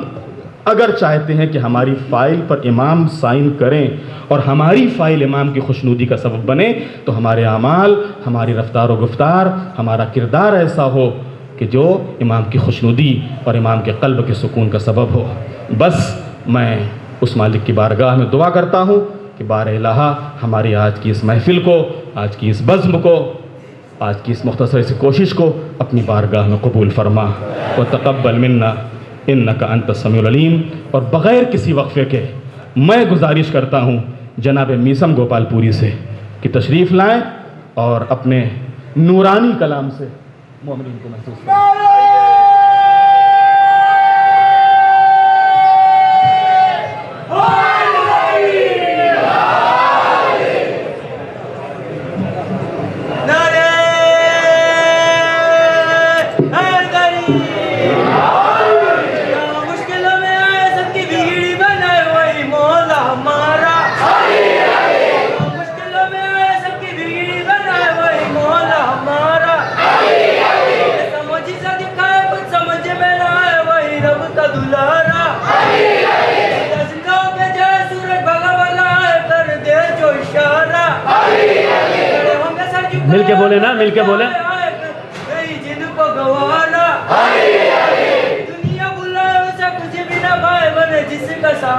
اگر چاہتے ہیں کہ ہماری فائل پر امام سائن کریں اور ہماری فائل امام کی خوشنودی کا سبب بنے، تو ہمارے اعمال، ہماری رفتار و گفتار، ہمارا کردار ایسا ہو کہ جو امام کی خوشنودی اور امام کے قلب کے سکون کا سبب ہو۔ بس میں اس مالک کی بارگاہ میں دعا کرتا ہوں کہ بار الہ ہماری آج کی اس محفل کو، آج کی اس بزم کو، آج کی اس مختصر سی کوشش کو اپنی بارگاہ میں قبول فرما، وتقبل منا انک انت السمیع العلیم۔ اور بغیر کسی وقفے کے میں گزارش کرتا ہوں جناب میثم گوپال پوری سے کہ تشریف لائیں اور اپنے نورانی کلام سے مومنین کو محسوس کریں۔ مل کے بولے نا، مل کے بولے۔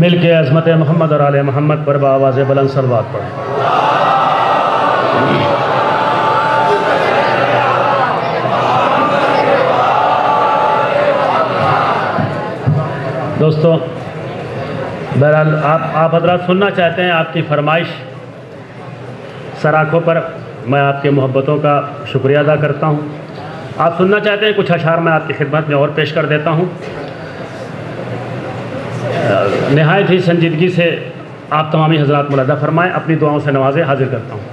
مل کے عظمت محمد اور آل محمد پر بآواز بلند صلوات پڑھیں۔ دوستو، بہرحال آپ حضرات سننا چاہتے ہیں، آپ کی فرمائش سراخوں پر میں آپ کی محبتوں کا شکریہ ادا کرتا ہوں۔ آپ سننا چاہتے ہیں، کچھ اشعار میں آپ کی خدمت میں اور پیش کر دیتا ہوں۔ نہایت ہی سنجیدگی سے آپ تمامی حضرات ملاحظہ فرمائیں، اپنی دعاؤں سے نوازیں، حاضر کرتا ہوں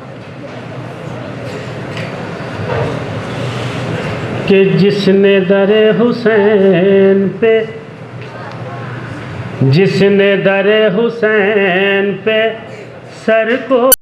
کہ جس نے در حسین پہ سر کو